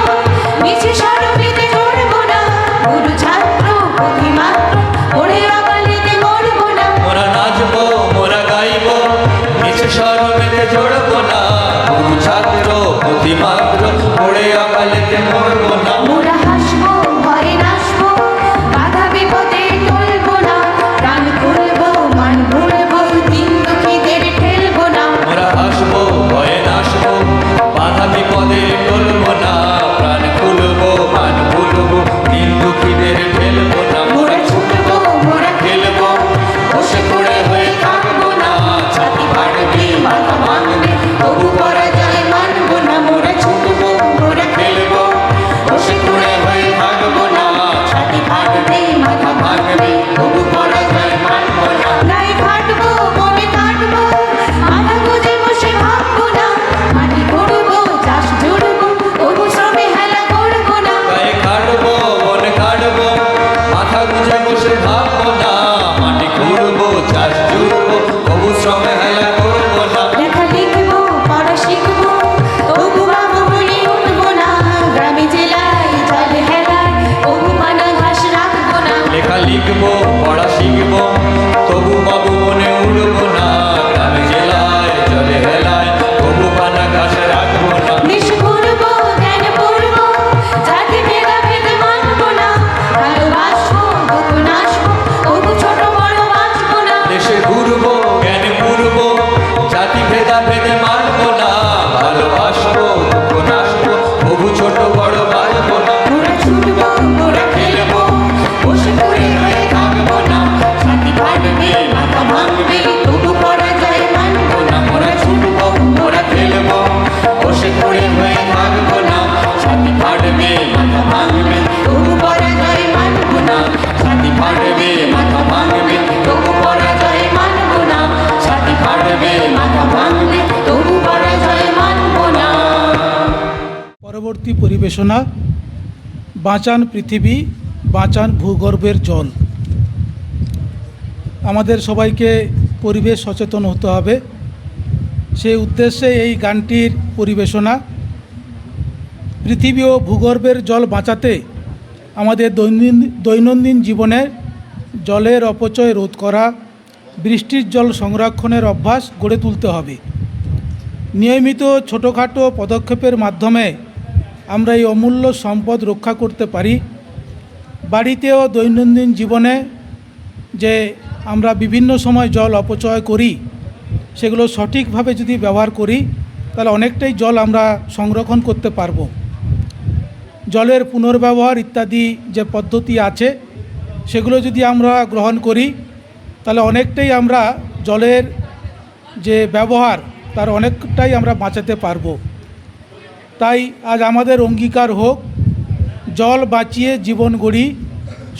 মিছে সরবিতে করবো না, গুরু ছাত্র অতিমাত্র ওরে আগালিতে মরবো না। মোরা নাচবো মোরা গাইবো, মিছে সরবেতে জড়বো না, গুরু ছাত্র অতিমাত্র ওরে আগালিতে মরবো না। মোরা হাসবো ভয়ে নাচবো, বাধা বিপদে টলবো না, প্রাণ খুলবো জুড়বো তবু শ্রমে হেলা করবো না লেখা লিখবো পড়া শিখবো তবু বাবু বলে উঠবো না গ্রামে জেলায় জলে হেলায় তবু পানা ঘাস রাখবো না লেখা লিখবো পড়া শিখবো তবু বাবু মনে উড়বো না গ্রামে জেলায় জলে হেলায় তবু পানা ঘাস রাখবো না দেশ ঘুরবো জ্ঞান পড়বো জাতি ভেদাভেদ মানবো না ভালোবাসবো দুঃখ নাশবো তবু ছোট বড় বাঁচবো না দেশে ঘুরবো জ্ঞান পুরবো জাতি ভেদা ভেদে মানবো না ভালোবাসবো দুঃখ নাশবো তবু ছোট বড় বাড়বো না মোরা ছুটবো মোরা খেলবো বসে পড়ে হয়ে থাকবো না ছাতি ফাটবে মাথা ভাঙবে তবু পরাজয় মানবো না মোরা ছুটবো মোরা খেলবো বসে পড়ে হয়ে থাকবো না ছাতি ফাটবে মাথা ভাঙবে তবু পরাজয় মানবো না ছাতি ফাটবে মাথা ভাঙবে তবু পরাজয় মানবো না ছাতি ফাটবে মাথা ভাঙবে তবু পরাজয় মানবো না পরবর্তী পরিবেশনা বাঁচান পৃথিবী বাঁচান ভূগর্ভের জল। আমাদের সবাইকে পরিবেশ সচেতন হতে হবে, সেই উদ্দেশ্যে এই গানটির পরিবেশনা। পৃথিবী ও ভূগর্ভের জল বাঁচাতে আমাদের দৈনন্দিন জীবনে জলের অপচয় রোধ করা, বৃষ্টির জল সংরক্ষণের অভ্যাস গড়ে তুলতে হবে। নিয়মিত ছোটোখাটো পদক্ষেপের মাধ্যমে আমরা এই অমূল্য সম্পদ রক্ষা করতে পারি। বাড়িতেও দৈনন্দিন জীবনে যে আমরা বিভিন্ন সময় জল অপচয় করি, সেগুলো সঠিকভাবে যদি ব্যবহার করি তাহলে অনেকটাই জল আমরা সংরক্ষণ করতে পারব। জলের পুনর্ব্যবহার ইত্যাদি যে পদ্ধতি আছে সেগুলো যদি আমরা গ্রহণ করি তাহলে অনেকটাই আমরা জলের যে ব্যবহার তার অনেকটাই আমরা বাঁচাতে পারব। তাই আজ আমাদের অঙ্গীকার হোক, জল বাঁচিয়ে জীবন গড়ি,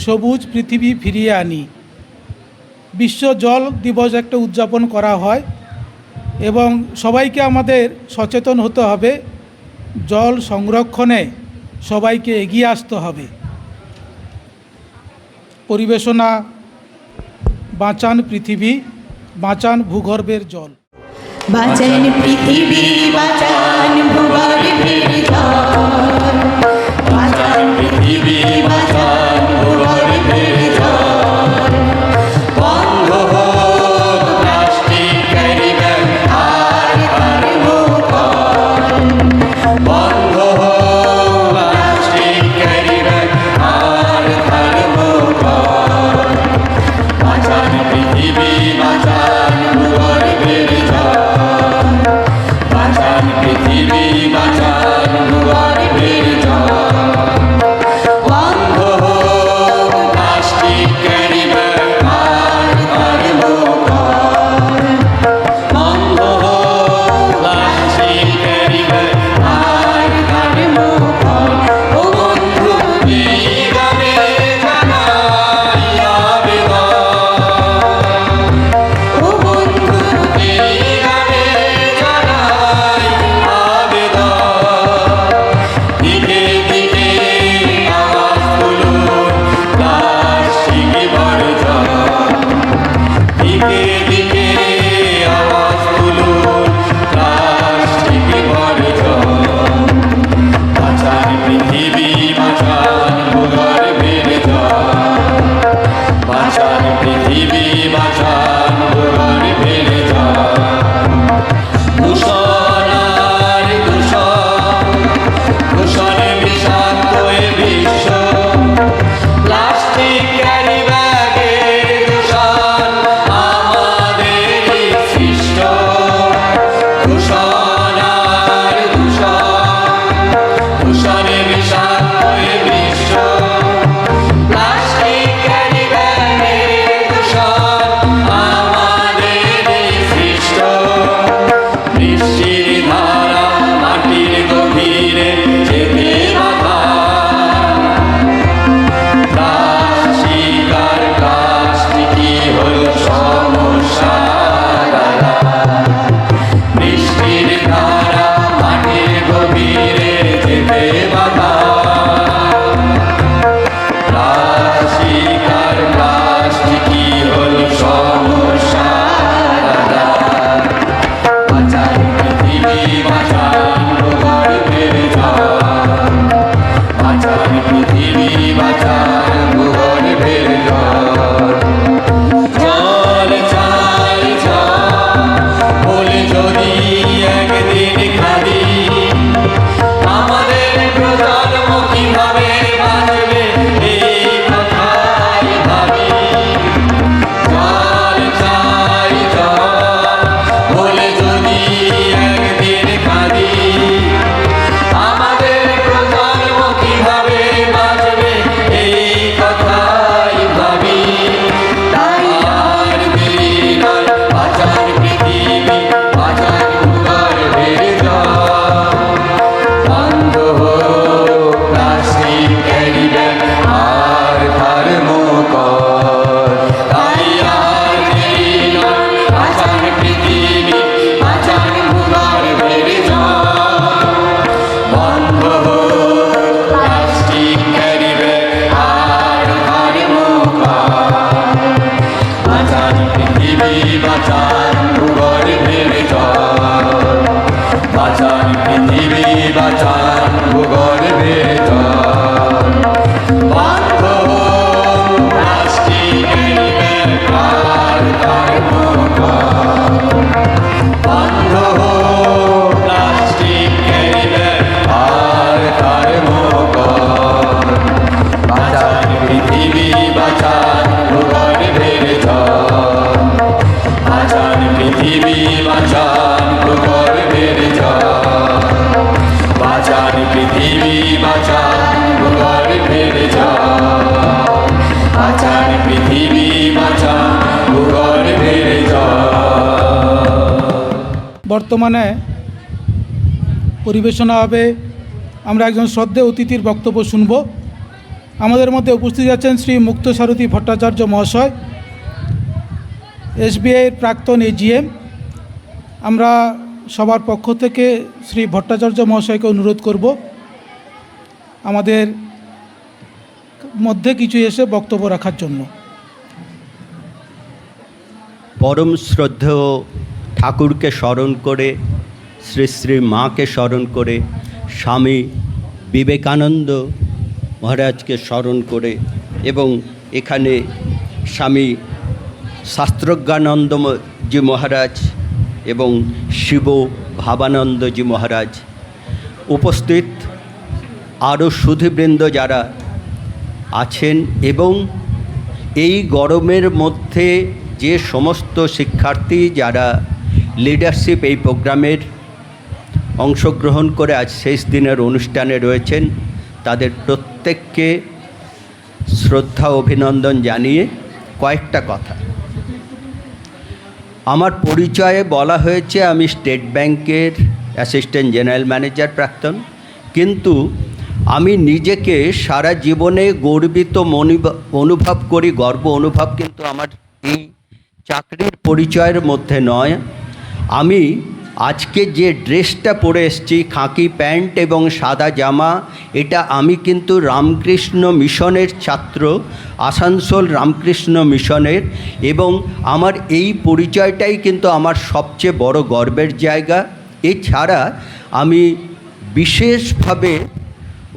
সবুজ পৃথিবী ফিরিয়ে আনি। বিশ্ব জল দিবস একটা উদযাপন করা হয় এবং সবাইকে আমাদের সচেতন হতে হবে, জল সংরক্ষণে সবাইকে এগিয়ে আসতে হবে। পরিবেশনা বাঁচান পৃথিবী বাঁচান ভূগর্ভের জল। বাঁচান পৃথিবী বাঁচান ভূগর্ভের জল বাঁচান পৃথিবী বাঁচান ভূগর্ভের জল বন্ধ হোক প্লাস্টিক ক্যারি ব্যাগ আর পারবো কল বন্ধ হোক প্লাস্টিক ক্যারি ব্যাগ আর ছাড়বো কল বাঁচান পৃথিবী বাঁচান ভূগর্ভের জল বাঁচান পৃথিবী বাঁচান ভূগর্ভের জল বন্ধ হোক প্লাস্টিক ক্যারি ব্যাগ আর ছাড়বো কল বন্ধ হোক প্লাস্টিক ক্যারি ব্যাগ আর ছাড়বো কল ও বন্ধু এই গানে জানাই আবেদন ও বন্ধু এই গানে জানাই আবেদন দিকে দিকে আওয়াজ তুলুন প্লাস্টিক বর্জন দিকে দিকে আওয়াজ তুলুন প্লাস্টিক বর্জন বাঁচান পৃথিবী বাঁচান ভূগর্ভের জল বাঁচান পৃথিবী বাঁচান ভূগর্ভের জল দূষণ আর দূষণ দূষণে বিষাক্ত এ বিশ্ব প্লাস্টিক ক্যারি ব্যাগের দূষণ আমাদের পৃথিবী বাঁচান ভূগর্ভের জল, বাঁচান পৃথিবী বাঁচান ভূগর্ভের জল। বন্ধ প্লাস্টিকের ব্যবহার কার্যকর, বন্ধ প্লাস্টিকের ব্যবহার কার্যকর। বাঁচান পৃথিবী বাঁচান ভূগর্ভের জল, বাঁচান পৃথিবী বাঁচান ভূগর্ভের জল, বাঁচান পৃথিবী বাঁচান ভূগর্ভের জল, বাঁচান পৃথিবী বাঁচান ভূগর্ভের জল। বর্তমানে পরিবেশনা হবে, আমরা একজন শ্রদ্ধেয় অতিথির বক্তব্য শুনব। আমাদের মধ্যে উপস্থিত আছেন শ্রী মুক্ত সারথী ভট্টাচার্য মহাশয়, এসবিআইয়ের প্রাক্তন এজিএম। আমরা সবার পক্ষ থেকে শ্রী ভট্টাচার্য মহাশয়কে অনুরোধ করব আমাদের মধ্যে কিছু এসে বক্তব্য রাখার জন্য। পরম শ্রদ্ধেয় ঠাকুরকে স্মরণ করে, শ্রী শ্রী মাকে স্মরণ করে, স্বামী বিবেকানন্দ মহারাজকে স্মরণ করে এবং এখানে স্বামী শাস্ত্রজ্ঞানন্দজি মহারাজ এবং শিব ভাবানন্দজি মহারাজ উপস্থিত, আরও সুধীবৃন্দ যারা আছেন এবং এই গরমের মধ্যে যে সমস্ত শিক্ষার্থী যারা লিডারশিপ এই প্রোগ্রামের অংশগ্রহণ করে আজ শেষ দিনের অনুষ্ঠানে রয়েছেন, তাদের প্রত্যেককে শ্রদ্ধা অভিনন্দন জানিয়ে কয়েকটা কথা। আমার পরিচয়ে বলা হয়েছে আমি স্টেট ব্যাংকের অ্যাসিস্ট্যান্ট জেনারেল ম্যানেজার প্রাক্তন, কিন্তু আমি নিজেকে সারা জীবনে গর্বিত অনুভব করি। গর্ব অনুভব কিন্তু আমার এই চাকরির পরিচয়ের মধ্যে নয়। আমি আজকে যে ড্রেসটা পরে এসেছি, খাকি প্যান্ট এবং সাদা জামা, এটা আমি কিন্তু রামকৃষ্ণ মিশনের ছাত্র, আসানসোল রামকৃষ্ণ মিশনের, এবং আমার এই পরিচয়টাই কিন্তু আমার সবচেয়ে বড় গর্বের জায়গা। এছাড়া আমি বিশেষভাবে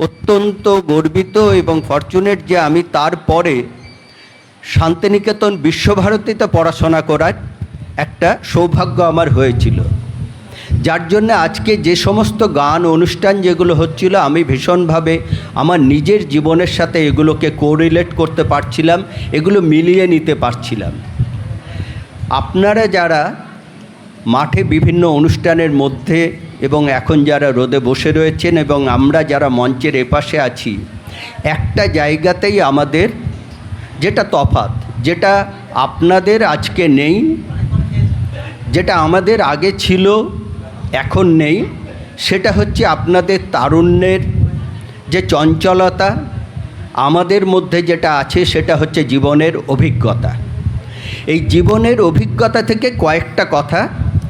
অত্যন্ত গর্বিত এবং ফরচুনেট যে আমি তারপরে শান্তিনিকেতন বিশ্বভারতীতে পড়াশোনা করার একটা সৌভাগ্য আমার হয়েছিল, যার জন্য আজকে যে সমস্ত গান অনুষ্ঠান যেগুলো হচ্ছিল আমি ভীষণভাবে আমার নিজের জীবনের সাথে এগুলোকে কোরিলেট করতে পারছিলাম, এগুলো মিলিয়ে নিতে পারছিলাম। আপনারা যারা মাঠে বিভিন্ন অনুষ্ঠানের মধ্যে এবং এখন যারা রোদে বসে রয়েছেন এবং আমরা যারা মঞ্চের এপাশে আছি, একটা জায়গাতেই আমাদের যেটা তফাৎ, যেটা আপনাদের আজকে নেই, যেটা আমাদের আগে ছিল এখন নেই, সেটা হচ্ছে আপনাদের তারুণ্যের যে চঞ্চলতা। আমাদের মধ্যে যেটা আছে সেটা হচ্ছে জীবনের অভিজ্ঞতা। এই জীবনের অভিজ্ঞতা থেকে কয়েকটা কথা,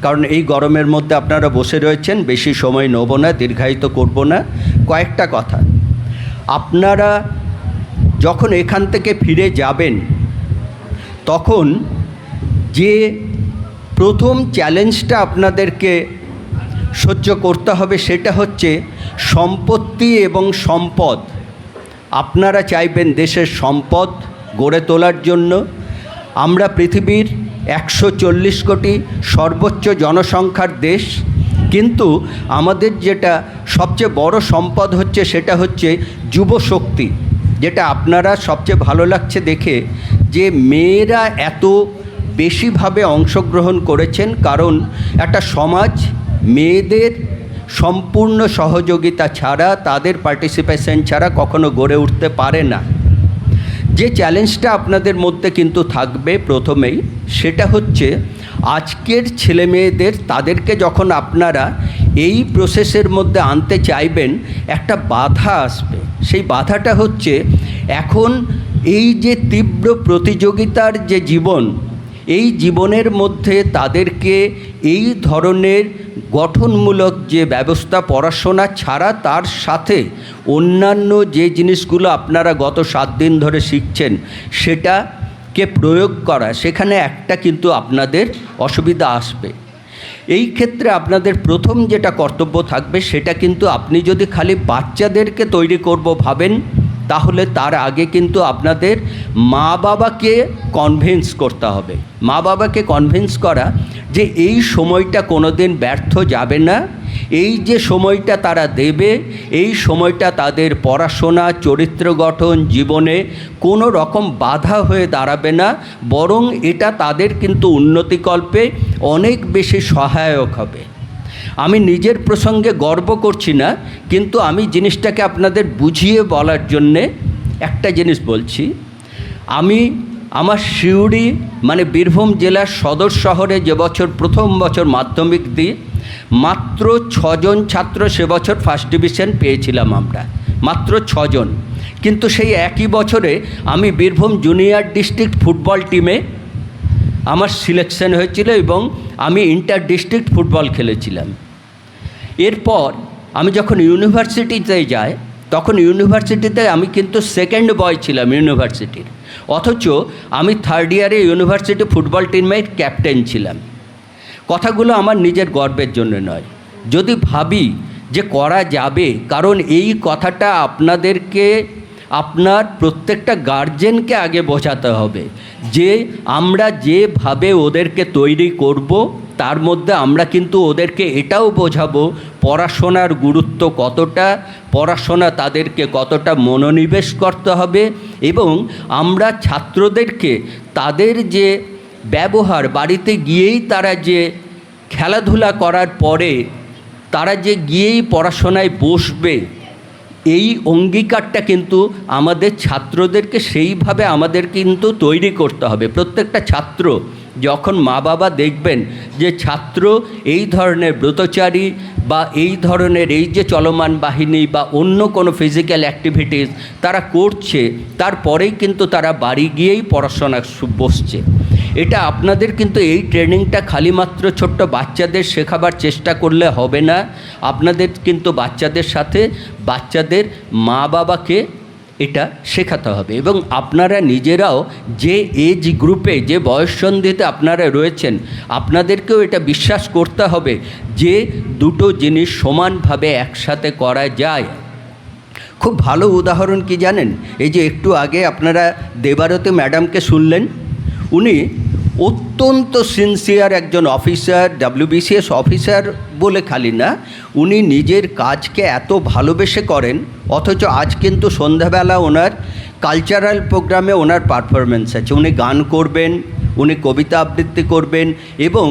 কারণ এই গরমের মধ্যে আপনারা বসে রয়েছেন, বেশি সময় নেব না, দীর্ঘায়িত করব না। কয়েকটা কথা, আপনারা যখন এখান থেকে ফিরে যাবেন তখন যে প্রথম চ্যালেঞ্জটা আপনাদেরকে সহ্য করতে হবে সেটা হচ্ছে সম্পত্তি এবং সম্পদ। আপনারা চাইবেন দেশের সম্পদ গড়ে তোলার জন্য। আমরা পৃথিবীর 140 কোটি সর্বোচ্চ জনসংখ্যার দেশ, কিন্তু আমাদের যেটা সবচেয়ে বড় সম্পদ হচ্ছে সেটা হচ্ছে যুবশক্তি। যেটা আপনারা সবচেয়ে ভালো লাগছে দেখে যে মেয়েরা এত বেশিভাবে অংশগ্রহণ করেছেন, কারণ একটা সমাজ মেয়েদের সম্পূর্ণ সহযোগিতা ছাড়া, তাদের পার্টিসিপেশন ছাড়া কখনো গড়ে উঠতে পারে না। যে চ্যালেঞ্জটা আপনাদের মধ্যে কিন্তু থাকবে প্রথমেই, সেটা হচ্ছে আজকের ছেলেমেয়েদের, তাদেরকে যখন আপনারা এই প্রসেসের মধ্যে আনতে চাইবেন একটা বাধা আসবে। সেই বাধাটা হচ্ছে এখন এই যে তীব্র প্রতিযোগিতার যে জীবন, এই জীবনের মধ্যে তাদেরকে এই ধরনের গঠনমূলক যে ব্যবস্থা, পড়াশোনা ছাড়া তার সাথে অন্যান্য যে জিনিসগুলো আপনারা গত 7 দিন ধরে শিখছেন সেটা কে প্রয়োগ করা, সেখানে একটা কিন্তু আপনাদের অসুবিধা আসবে। এই ক্ষেত্রে আপনাদের প্রথম যেটা কর্তব্য থাকবে, সেটা কিন্তু আপনি যদি খালি বাচ্চাদেরকে তৈরি করব ভাবেন, তাহলে তার আগে কিন্তু আপনাদের মা বাবাকে কনভিন্স করতে হবে। মা বাবাকে কনভিন্স করা যে এই সময়টা কোনো দিন ব্যর্থ যাবে না, এই যে সময়টা তারা দেবে, এই সময়টা তাদের পড়াশোনা, চরিত্র গঠন, জীবনে কোনো রকম বাধা হয়ে দাঁড়াবে না, বরং এটা তাদের কিন্তু উন্নতিকল্পে অনেক বেশি সহায়ক হবে। আমি নিজের প্রসঙ্গে গর্ব করছি না, কিন্তু আমি জিনিসটাকে আপনাদের বুঝিয়ে বলার জন্যে একটা জিনিস বলছি। আমি আমার সিউড়ি মানে বীরভূম জেলার সদর শহরে যে বছর প্রথম বছর মাধ্যমিক দিই, মাত্র 6 জন ছাত্র সে বছর ফার্স্ট ডিভিশন পেয়েছিলাম আমরা, মাত্র 6 জন। কিন্তু সেই একই বছরে আমি বীরভূম জুনিয়র ডিস্ট্রিক্ট ফুটবল টিমে আমার সিলেকশন হয়েছিল এবং আমি ইন্টার ডিস্ট্রিক্ট ফুটবল খেলেছিলাম। এরপর আমি যখন ইউনিভার্সিটিতে যাই, তখন ইউনিভার্সিটিতে আমি কিন্তু সেকেন্ড বয় ছিলাম ইউনিভার্সিটির, অথচ আমি থার্ড ইয়ারে ইউনিভার্সিটি ফুটবল টিমের ক্যাপ্টেন ছিলাম। কথাগুলো আমার নিজের গর্বের জন্য নয়, যদি ভাবি যে করা যাবে, কারণ এই কথাটা আপনাদেরকে, আপনার প্রত্যেকটা গার্জেনকে আগে বোঝাতে হবে যে আমরা যেভাবে ওদেরকে তৈরি করব, তার মধ্যে আমরা কিন্তু ওদেরকে এটাও বোঝাবো পড়াশোনার গুরুত্ব কতটা, পড়াশোনা তাদেরকে কতটা মনোনিবেশ করতে হবে, এবং আমরা ছাত্রদেরকে তাদের যে ব্যবহার, বাড়িতে গিয়েই তারা যে খেলাধুলা করার পরে তারা যে গিয়েই পড়াশোনায় বসবে, এই অঙ্গীকারটা কিন্তু আমাদের ছাত্রদেরকে সেইভাবে আমাদের কিন্তু তৈরি করতে হবে। প্রত্যেকটা ছাত্র যখন মা বাবা দেখবেন যে ছাত্র এই ধরনের ব্রতচারী বা এই ধরনের এই যে চলমান বাহিনী বা অন্য কোনো ফিজিক্যাল অ্যাক্টিভিটিস তারা করছে, তারপরেই কিন্তু তারা বাড়ি গিয়েই পড়াশোনা বসছে। এটা আপনাদের কিন্তু এই ট্রেনিংটা খালিমাত্র ছোট্ট বাচ্চাদের শেখাবার চেষ্টা করলে হবে না, আপনাদের কিন্তু বাচ্চাদের সাথে বাচ্চাদের মা বাবাকে এটা শেখাতে হবে। এবং আপনারা নিজেরাও যে এজ গ্রুপে, যে বয়ঃসন্ধিতে আপনারা রয়েছেন, আপনাদেরকেও এটা বিশ্বাস করতে হবে যে দুটো জিনিস সমানভাবে একসাথে করা যায়। খুব ভালো উদাহরণ কি জানেন, এই যে একটু আগে আপনারা দেবারতী ম্যাডামকে শুনলেন, উনি অত্যন্ত সিনসিয়ার একজন অফিসার, WBCS অফিসার বলে খালি না, উনি নিজের কাজকে এত ভালোবেসে করেন, অথচ আজ কিন্তু সন্ধ্যাবেলা ওনার কালচারাল প্রোগ্রামে ওনার পারফরমেন্স আছে। উনি গান করবেন, উনি কবিতা আবৃত্তি করবেন, এবং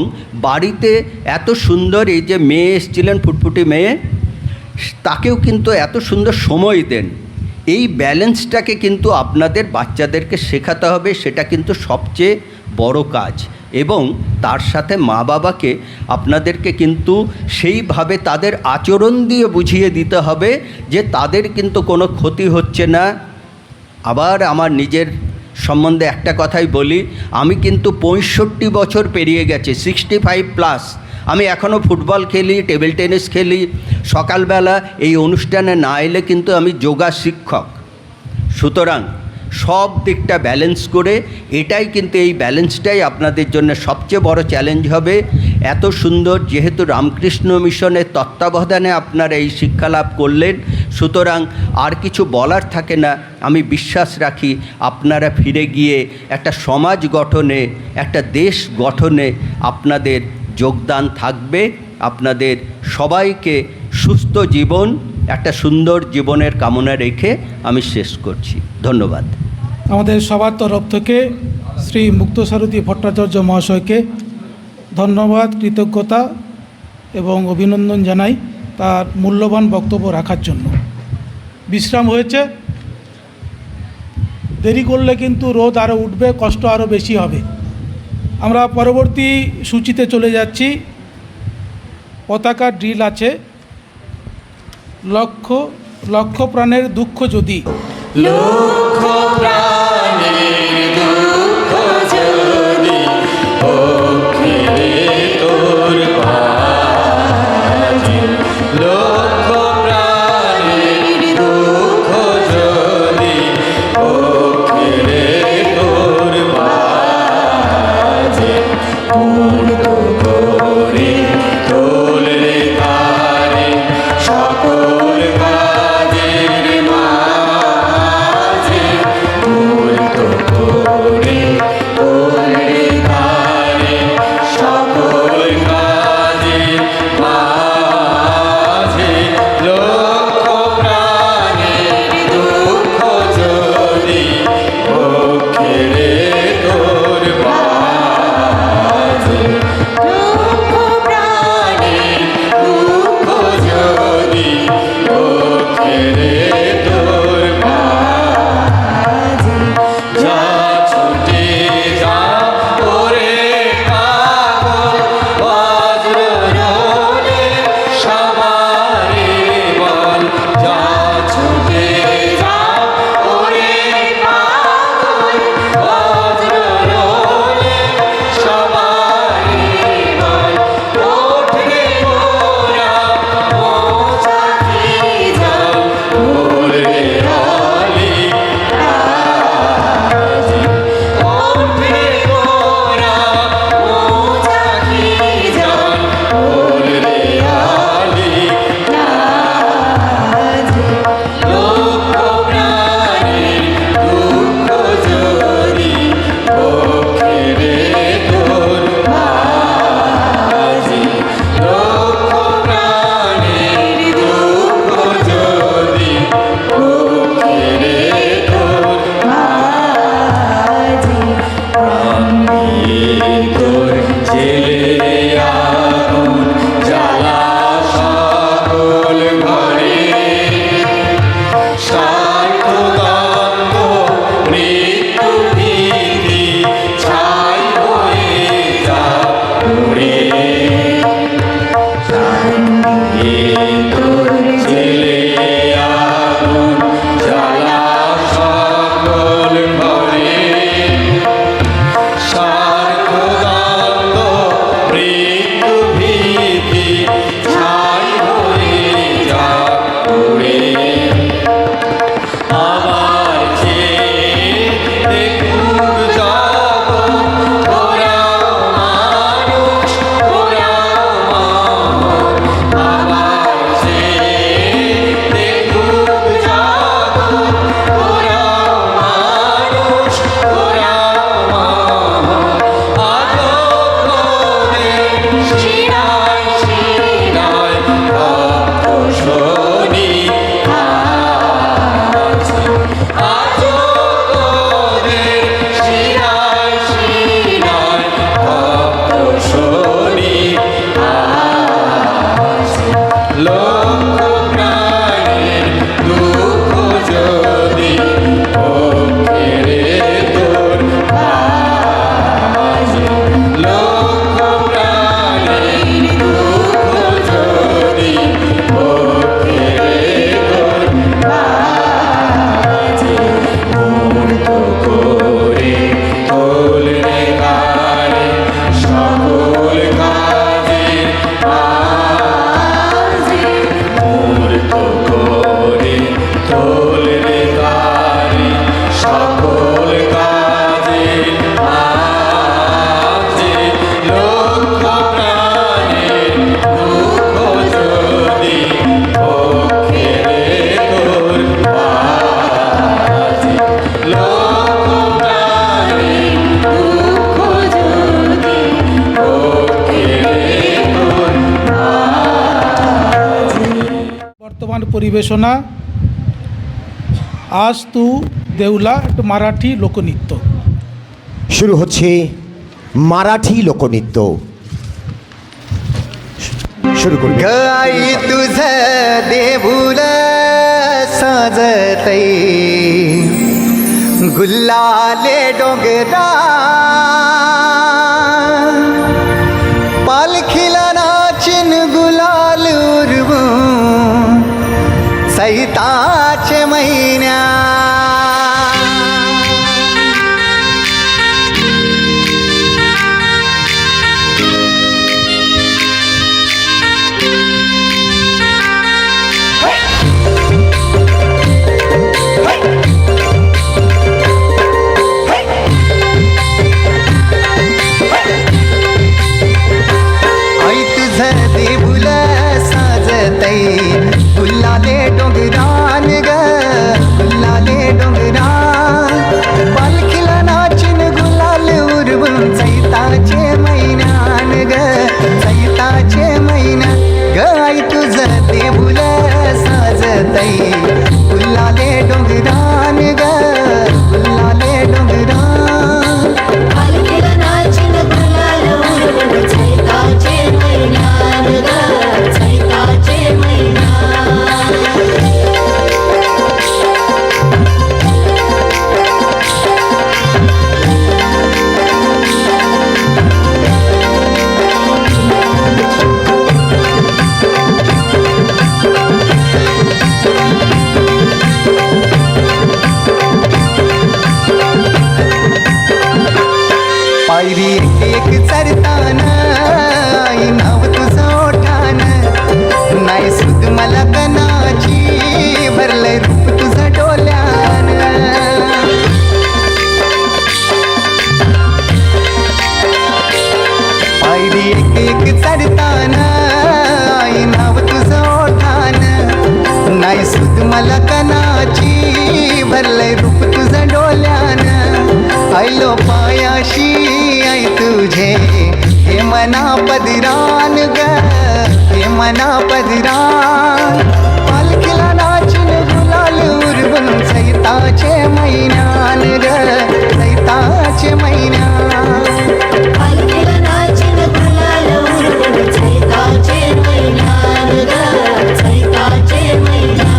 বাড়িতে এত সুন্দর, এই যে মেয়ে এসেছিলেন ফুটফুটি মেয়ে, তাকেও কিন্তু এত সুন্দর সময় দেন। এই ব্যালেন্সটাকে কিন্তু আপনাদের বাচ্চাদেরকে শেখাতে হবে, সেটা কিন্তু সবচেয়ে বড় কাজ। এবং তার সাথে মা বাবাকে আপনাদেরকে কিন্তু সেইভাবে তাদের আচরণ দিয়ে বুঝিয়ে দিতে হবে যে তাদের কিন্তু কোনো ক্ষতি হচ্ছে না। আবার আমার নিজের সম্বন্ধে একটা কথাই বলি, আমি কিন্তু 65 বছর পেরিয়ে গেছে, 65+। আমি এখনও ফুটবল খেলি, টেবিল টেনিস খেলি, সকালবেলা এই অনুষ্ঠানে না এলে কিন্তু আমি যোগা শিক্ষক। সুতরাং সব দিকটা ব্যালেন্স করে, এটাই কিন্তু এই ব্যালেন্সটাই আপনাদের জন্য সবচেয়ে বড় চ্যালেঞ্জ হবে। এত সুন্দর, যেহেতু রামকৃষ্ণ মিশনের তত্ত্বাবধানে আপনারা এই শিক্ষা লাভ করলেন, সুতরাং আর কিছু বলার থাকে না। আমি বিশ্বাস রাখি আপনারা ফিরে গিয়ে একটা সমাজ গঠনে, একটা দেশ গঠনে আপনাদের যোগদান থাকবে। আপনাদের সবাইকে সুস্থ জীবন, একটা সুন্দর জীবনের কামনা রেখে আমি শেষ করছি। ধন্যবাদ। আমাদের সবার তরফ থেকে শ্রী মুক্তসারথী ভট্টাচার্য মহাশয়কে ধন্যবাদ, কৃতজ্ঞতা এবং অভিনন্দন জানাই তার মূল্যবান বক্তব্য রাখার জন্য। বিশ্রাম হয়েছে, দেরি করলে কিন্তু রোদ আরও উঠবে, কষ্ট আরও বেশি হবে। আমরা পরবর্তী সূচিতে চলে যাচ্ছি। পতাকা ড্রিল আছে, লক্ষ লক্ষ প্রাণের দুঃখ যদি, লক্ষ প্রাণের দুঃখ যদি পক্ষে তোর বাজে, লক্ষ প্রাণের দুঃখ যদি পক্ষে তোর বাজে। মুক্ত করে তোল রে তারে সকল কাজের মাঝে মুক্ত করে তোল রে তারে সকল কাজের মাঝে লক্ষ প্রাণের দুঃখ যদি পক্ষে রে তোর বাজে লক্ষ প্রাণের দুঃখ যদি পক্ষে রে তোর বাজে যা ছুটে যা ওরে পাগল বজ্র রোলে সবারে বল যা ছুটে যা ওরে পাগল বজ্র রোলে সবারে বল ওঠে মোরা মোছা কি জল ওরে হলি রাজি ওঠে মোরা মোছা কি জল ওরে হলি রাজি লক্ষ প্রাণের দুঃখ যদি পক্ষে রে তোর বাজি লক্ষ প্রাণের দুঃখ যদি পক্ষে রে তোর বাজি প্রাণ দিয়ে তোর ছেলে আগুন জ্বালা সকল ঘরে স্বার্থদণ্ড মৃত্যু ভীতি ছাই হয়ে যা উড়ে তোর ছেলে আগুন জ্বালা সকল ঘরে স্বার্থদণ্ড মৃত্যু ভীতি ছাই হয়ে যা উড়ে আমার চেয়ে দেখুক জগৎ ওরাও মানুষ ওরাও মামন আমার চেয়ে দেখুক জগৎ ওরাও মানুষ ওরাও মামন আজো তোদের শিরায় শিরায় ভক্ত শনি আছে আজো তোদের শিরায় শিরায় ভক্ত শনি আছে লক্ষ প্রাণের দুঃখ যদি পক্ষে রে তোর বাজে লক্ষ প্রাণের দুঃখ যদি পক্ষে রে তোর বাজে মুক্ত করে তোল রে তারে সকল কাজের মাঝে মুক্ত করে তোল রে তারে সকল কাজের মাঝে লক্ষ প্রাণের দুঃখ যদি পক্ষে রে তোর বাজে লক্ষ প্রাণের দুঃখ যদি পক্ষে রে তোর বাজে বর্তমান পরিবেশনা আজ তু দেউলা একটু মারাঠি লোকনৃত্য। শুরু হচ্ছে মারাঠি লোকনৃত্য। শুরু করবে गाई तुझ देऊळ सजतै गुल्लाले डोंगरा पालखीला नाचिन गुलाल उरवून सैताचे महिन्या खाली एक एक चढतान आई नाव तुझं ओठान नाही सुद मला कनाची भरलंय रूप तुझं डोल्यान आयलो पायाशी आई तुझे हे मना पदिरान ग हे मना पदिरान पालखीला नाचून गुलाल उरवून चैताचे महिन्यान ग चैताचे महिन्यान पालखीला नाचून गुलाल उडवून चैताचे महिन्यान ग चैताचे महिन्यान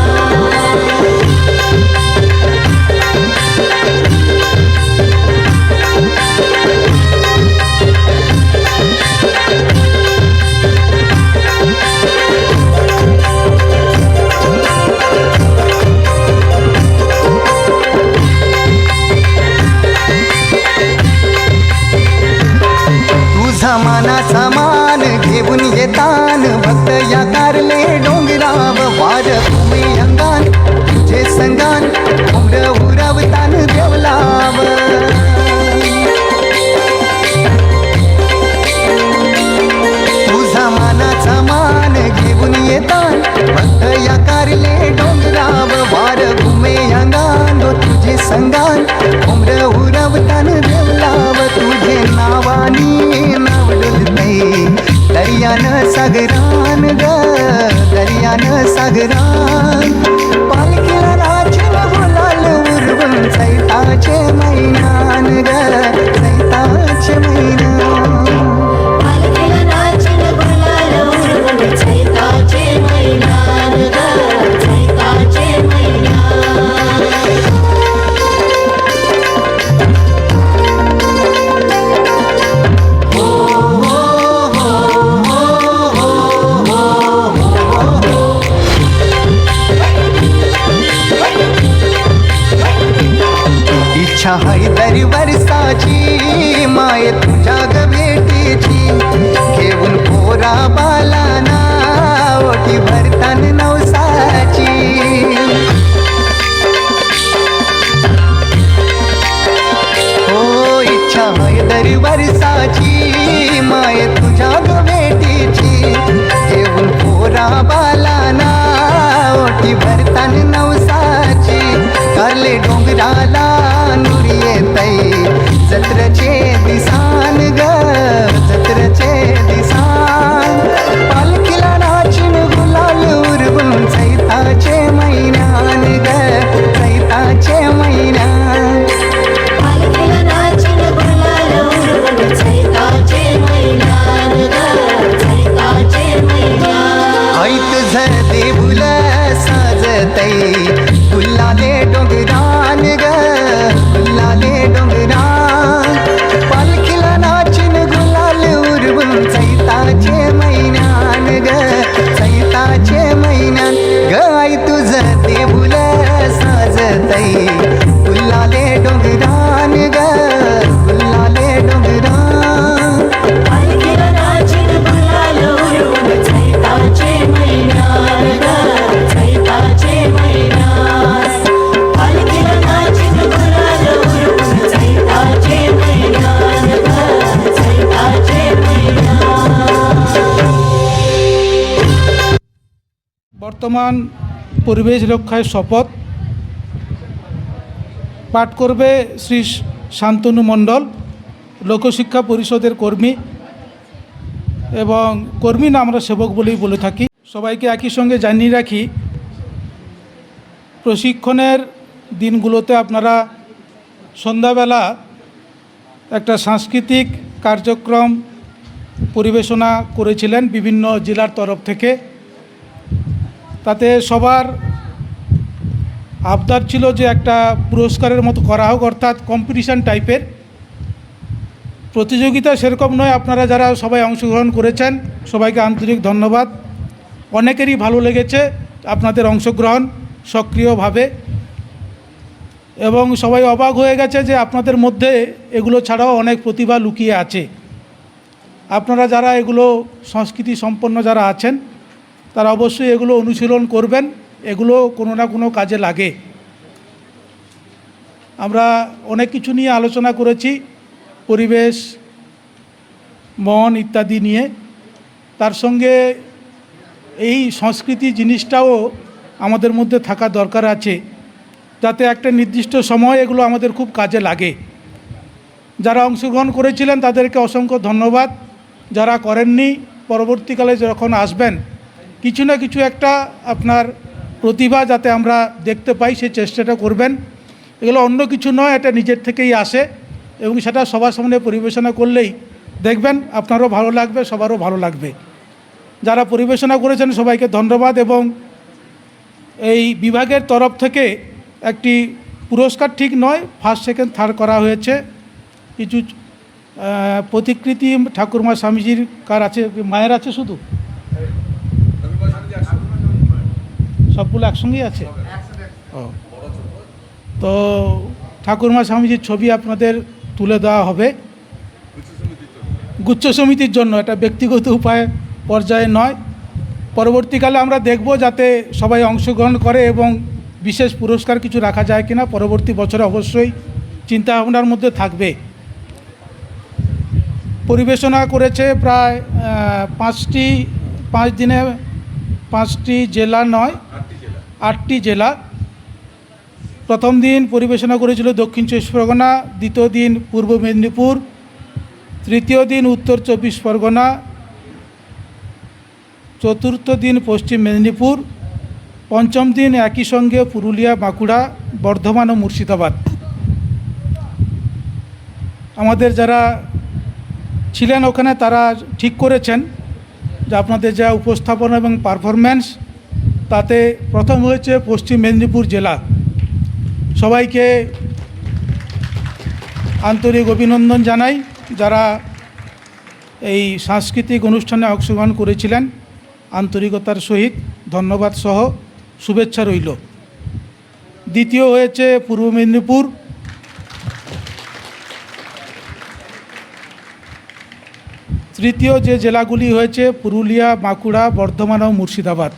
तुझा मानाचा मान घेऊन येतान भक्त या कारले डोंगराव वार तुम्ही अंगान तुझे संगान उमर उरवतान देवलाव तुझा मानाचा मान घेऊन येतान भक्त या कारले डोंगराव वार तुम्ही अंगान तुझे संगान उमर उरवतान देवलाव तुझे नावानी नाव डुलतय दर्यान सागरान ग दर्यान सागरान पालखीला नाचून गुलाल उरवून चैताचे महिन्यान ग चैताचे महिन्यान पालखीला नाचून गुलाल उडवून चैताचे महिन्यान ग चैताचे महिन्यान इच्छा है दरी वर्षाची माय तुझ्या ग भेटीची घेऊन पोरा बालाना ओटी भरतान नवसाची हो इच्छा है दरी वर्षाची माय तुझ्या ग भेटीची घेऊन पोरा बालाना ओटी भरतान नवसाची कारले डोंगराला नुरी येतय जत्रचे दिसान ग जत्रचे दिसान पालखीला नाचून गुलाल उरवून चैताचे महिन्यान ग चैताचे महिन्यान पालखीला नाचून गुलाल उडवून चैताचे महिन्यान ग चैताचे महिन्यान आई तुझं देऊळ साजतय गुलाले डोंगरान ग गुलाले डोंगरान पालखीला नाचून गुलाल उरवून चैताचे महिन्यान ग चैताचे महिन्यान ग आई तुझं देऊळ साजतय गुलाले डोंगरान ग गुलाले डोंगरान पालखीला नाचून गुलाल उडवून चैताचे महिन्यान ग चैताचे महिन्यान पालखीला नाचून गुलाल उडवून चैताचे महिन्यान ग चैताचे महिन्यान বর্তমান পরিবেশ রক্ষায় শপথ পাঠ করবে শ্রী শান্তনু মণ্ডল, লোকশিক্ষা পরিষদের কর্মী এবং কর্মী না আমরা সেবক বলেই বলে থাকি। সবাইকে একই সঙ্গে জানিয়ে রাখি, প্রশিক্ষণের দিনগুলোতে আপনারা সন্ধ্যাবেলা একটা সাংস্কৃতিক কার্যক্রম পরিবেশনা করেছিলেন বিভিন্ন জেলার তরফ থেকে। তাতে সবার আবদার ছিল যে একটা পুরস্কারের মতো করা হোক, অর্থাৎ কম্পিটিশান টাইপের। প্রতিযোগিতা সেরকম নয়, আপনারা যারা সবাই অংশগ্রহণ করেছেন সবাইকে আন্তরিক ধন্যবাদ। অনেকেরই ভালো লেগেছে আপনাদের অংশগ্রহণ সক্রিয়ভাবে, এবং সবাই অবাক হয়ে গেছে যে আপনাদের মধ্যে এগুলো ছাড়াও অনেক প্রতিভা লুকিয়ে আছে। আপনারা যারা এগুলো সংস্কৃতি সম্পন্ন যারা আছেন তারা অবশ্যই এগুলো অনুশীলন করবেন, এগুলো কোনো না কোনো কাজে লাগে। আমরা অনেক কিছু নিয়ে আলোচনা করেছি, পরিবেশ, মন ইত্যাদি নিয়ে। তার সঙ্গে এই সংস্কৃতি জিনিসটাও আমাদের মধ্যে থাকা দরকার আছে, যাতে একটা নির্দিষ্ট সময় এগুলো আমাদের খুব কাজে লাগে। যারা অংশগ্রহণ করেছিলেন তাদেরকে অসংখ্য ধন্যবাদ। যারা করেননি, পরবর্তীকালে যখন আসবেন কিছু না কিছু একটা আপনার প্রতিভা যাতে আমরা দেখতে পাই, সেই চেষ্টাটা করবেন। এগুলো অন্য কিছু নয়, এটা নিজের থেকেই আসে এবং সেটা সবার সামনে পরিবেশনা করলেই দেখবেন আপনারও ভালো লাগবে, সবারও ভালো লাগবে। যারা পরিবেশনা করেছেন সবাইকে ধন্যবাদ। এবং এই বিভাগের তরফ থেকে একটি পুরস্কার ঠিক নয়, ফার্স্ট সেকেন্ড থার্ড করা হয়েছে। কিছু প্রতিকৃতি ঠাকুরমা স্বামীজির কার আছে, মায়ের আছে শুধু, সবগুলো একসঙ্গেই আছে। ও, তো ঠাকুরমা স্বামীজির ছবি আপনাদের তুলে দেওয়া হবে গুচ্ছ সমিতির জন্য, এটা ব্যক্তিগত উপায় পর্যায়ে নয়। পরবর্তীকালে আমরা দেখব যাতে সবাই অংশগ্রহণ করে এবং বিশেষ পুরস্কার কিছু রাখা যায় কিনা, পরবর্তী বছরে অবশ্যই চিন্তাভাবনার মধ্যে থাকবে। পরিবেশনা করেছে প্রায় 5 দিনে 5টি জেলা নয় 8টি জেলা। প্রথম দিন পরিবেশনা করেছিল দক্ষিণ 24 পরগনা, দ্বিতীয় দিন পূর্ব মেদিনীপুর, তৃতীয় দিন উত্তর 24 পরগনা, চতুর্থ দিন পশ্চিম মেদিনীপুর, পঞ্চম দিন একই সঙ্গে পুরুলিয়া, বাঁকুড়া, বর্ধমান ও মুর্শিদাবাদ। আমাদের যারা ছিলেন ওখানে তারা ঠিক করেছেন যে আপনাদের যা উপস্থাপনা এবং পারফরম্যান্স, তাতে প্রথম হয়েছে পশ্চিম মেদিনীপুর জেলা। সবাইকে আন্তরিক অভিনন্দন জানাই যারা এই সাংস্কৃতিক অনুষ্ঠানে অংশগ্রহণ করেছিলেন। আন্তরিকতার সহিত ধন্যবাদ সহ শুভেচ্ছা রইল। দ্বিতীয় হয়েছে পূর্ব মেদিনীপুর, তৃতীয় যে জেলাগুলি হয়েছে পুরুলিয়া, বাঁকুড়া, বর্ধমান ও মুর্শিদাবাদ।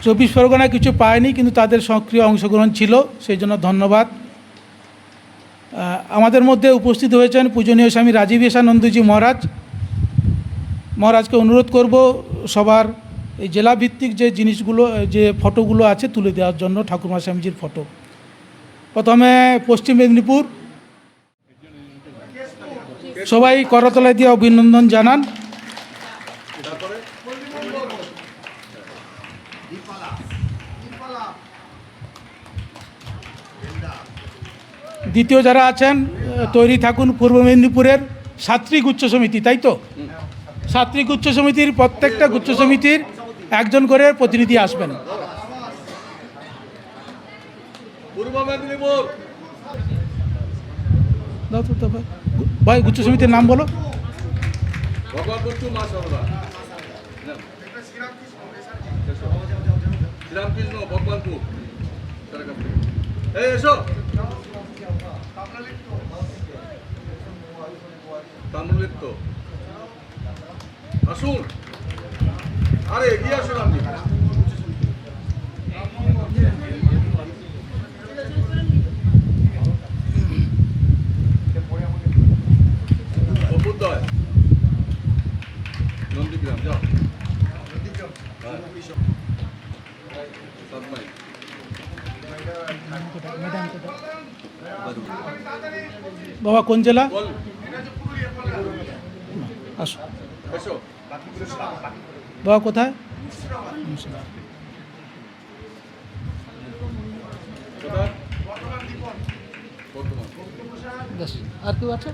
24 পরগনা কিছু পায়নি, কিন্তু তাদের সক্রিয় অংশগ্রহণ ছিল, সেই জন্য ধন্যবাদ। আমাদের মধ্যে উপস্থিত হয়েছেন পূজনীয় স্বামী রাজীবেশানন্দজি মহারাজকে অনুরোধ করব সবার এই জেলাভিত্তিক যে জিনিসগুলো, যে ফটোগুলো আছে তুলে দেওয়ার জন্য, ঠাকুরমা স্বামীজির ফটো। প্রথমে পশ্চিম মেদিনীপুর, সবাই করতলায় দিয়ে অভিনন্দন জানান। দ্বিতীয় যারা আছেন তৈরি থাকুন পূর্ব মেদিনীপুরের সাত্রিক উচ্চ সমিতি, তাই তো? সাত্রিক উচ্চ সমিতির প্রত্যেকটা গুচ্ছ সমিতির একজন করে প্রতিনিধি আসবেন। পূর্ব মেদিনীপুর ভাই গুচ্ছ সমিতির নাম বলো। ভগবতী মা সরদা, শ্রীরামকৃষ্ণ ভগবানপুর, এই এসো তাম্রলিপ্ত, আসুন, আরে এগিয়ে আসুন আপনি। অভ্যুদয় নন্দীগ্রাম, যাও সাতমাই। বাবা কোন জেলা? আসো এসো বাবা, কোথায়? কোথায়? ব্যাস, আর কেউ আছে?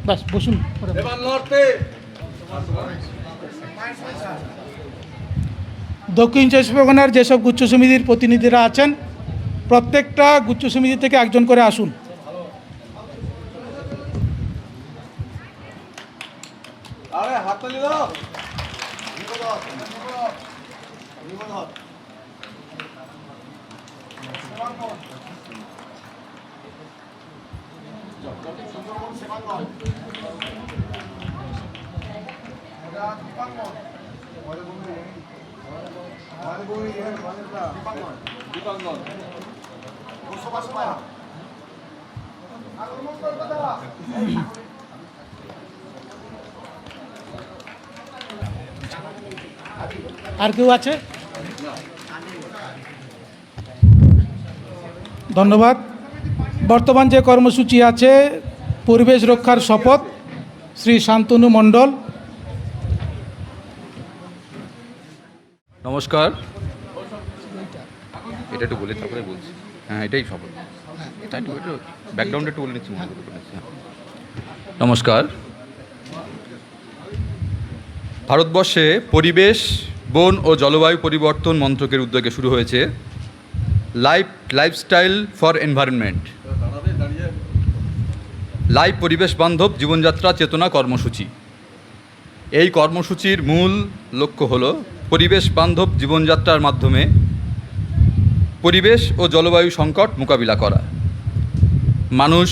ব্যাস বসুন। এবার নর্থে দক্ষিণ 24 পরগনার যেসব গুচ্ছ সমিতির প্রতিনিধিরা আছেন প্রত্যেকটা গুচ্ছ সমিতি থেকে একজন করে আসুন। আরে হাততালি দাও। আর কেউ আছে? ধন্যবাদ। বর্তমান যে কর্মসূচি আছে পরিবেশ রক্ষার শপথ, শ্রী শান্তনু মণ্ডল। নমস্কার, এটা একটু বলে তারপরে বলছি। হ্যাঁ, এটাই শপথ। এটা একটু ব্যাকগ্রাউন্ডে একটু বলে নিচ্ছি, মনে করে বলেছি। নমস্কার। ভারতবর্ষে পরিবেশ, বন ও জলবায়ু পরিবর্তন মন্ত্রকের উদ্যোগে শুরু হয়েছে লাইফস্টাইল ফর এনভায়রনমেন্ট, লাইভ পরিবেশ বান্ধব জীবনযাত্রা চেতনা কর্মসূচি। এই কর্মসূচির মূল লক্ষ্য হল পরিবেশ বান্ধব জীবনযাত্রার মাধ্যমে পরিবেশ ও জলবায়ু সংকট মোকাবিলা করা। মানুষ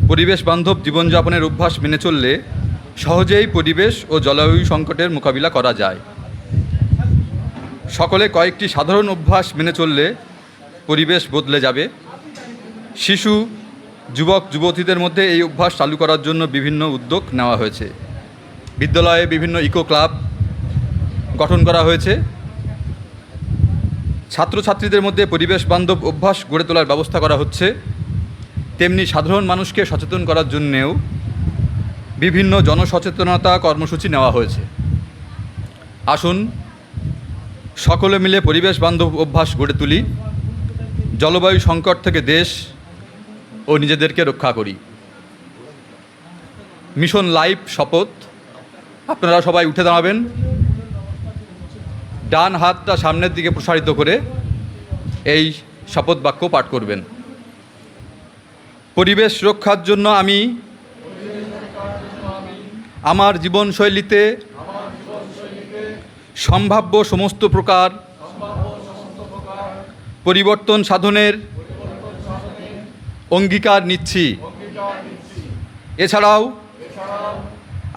পরিবেশ বান্ধব জীবনযাপনের অভ্যাস মেনে চললে সহজেই পরিবেশ ও জলবায়ু সংকটের মোকাবিলা করা যায়। সকলে কয়েকটি সাধারণ অভ্যাস মেনে চললে পরিবেশ বদলে যাবে। শিশু, যুবক যুবতীদের মধ্যে এই অভ্যাস চালু করার জন্য বিভিন্ন উদ্যোগ নেওয়া হয়েছে। বিদ্যালয়ে বিভিন্ন ইকো ক্লাব গঠন করা হয়েছে। ছাত্রছাত্রীদের মধ্যে পরিবেশ বান্ধব অভ্যাস গড়ে তোলার ব্যবস্থা করা হচ্ছে। তেমনি সাধারণ মানুষকে সচেতন করার জন্যেও বিভিন্ন জনসচেতনতা কর্মসূচি নেওয়া হয়েছে। আসুন সকলে মিলে পরিবেশ বান্ধব অভ্যাস গড়ে তুলি, জলবায়ু সংকট থেকে দেশ ও নিজেদেরকে রক্ষা করি। মিশন লাইভ শপথ। আপনারা সবাই উঠে দাঁড়াবেন, ডান হাতটা সামনের দিকে প্রসারিত করে এই শপথ বাক্য পাঠ করবেন। পরিবেশ রক্ষার জন্য আমি আমার জীবনশৈলীতে সম্ভাব্য সমস্ত প্রকার পরিবর্তন সাধনের অঙ্গীকার নিচ্ছি। এছাড়াও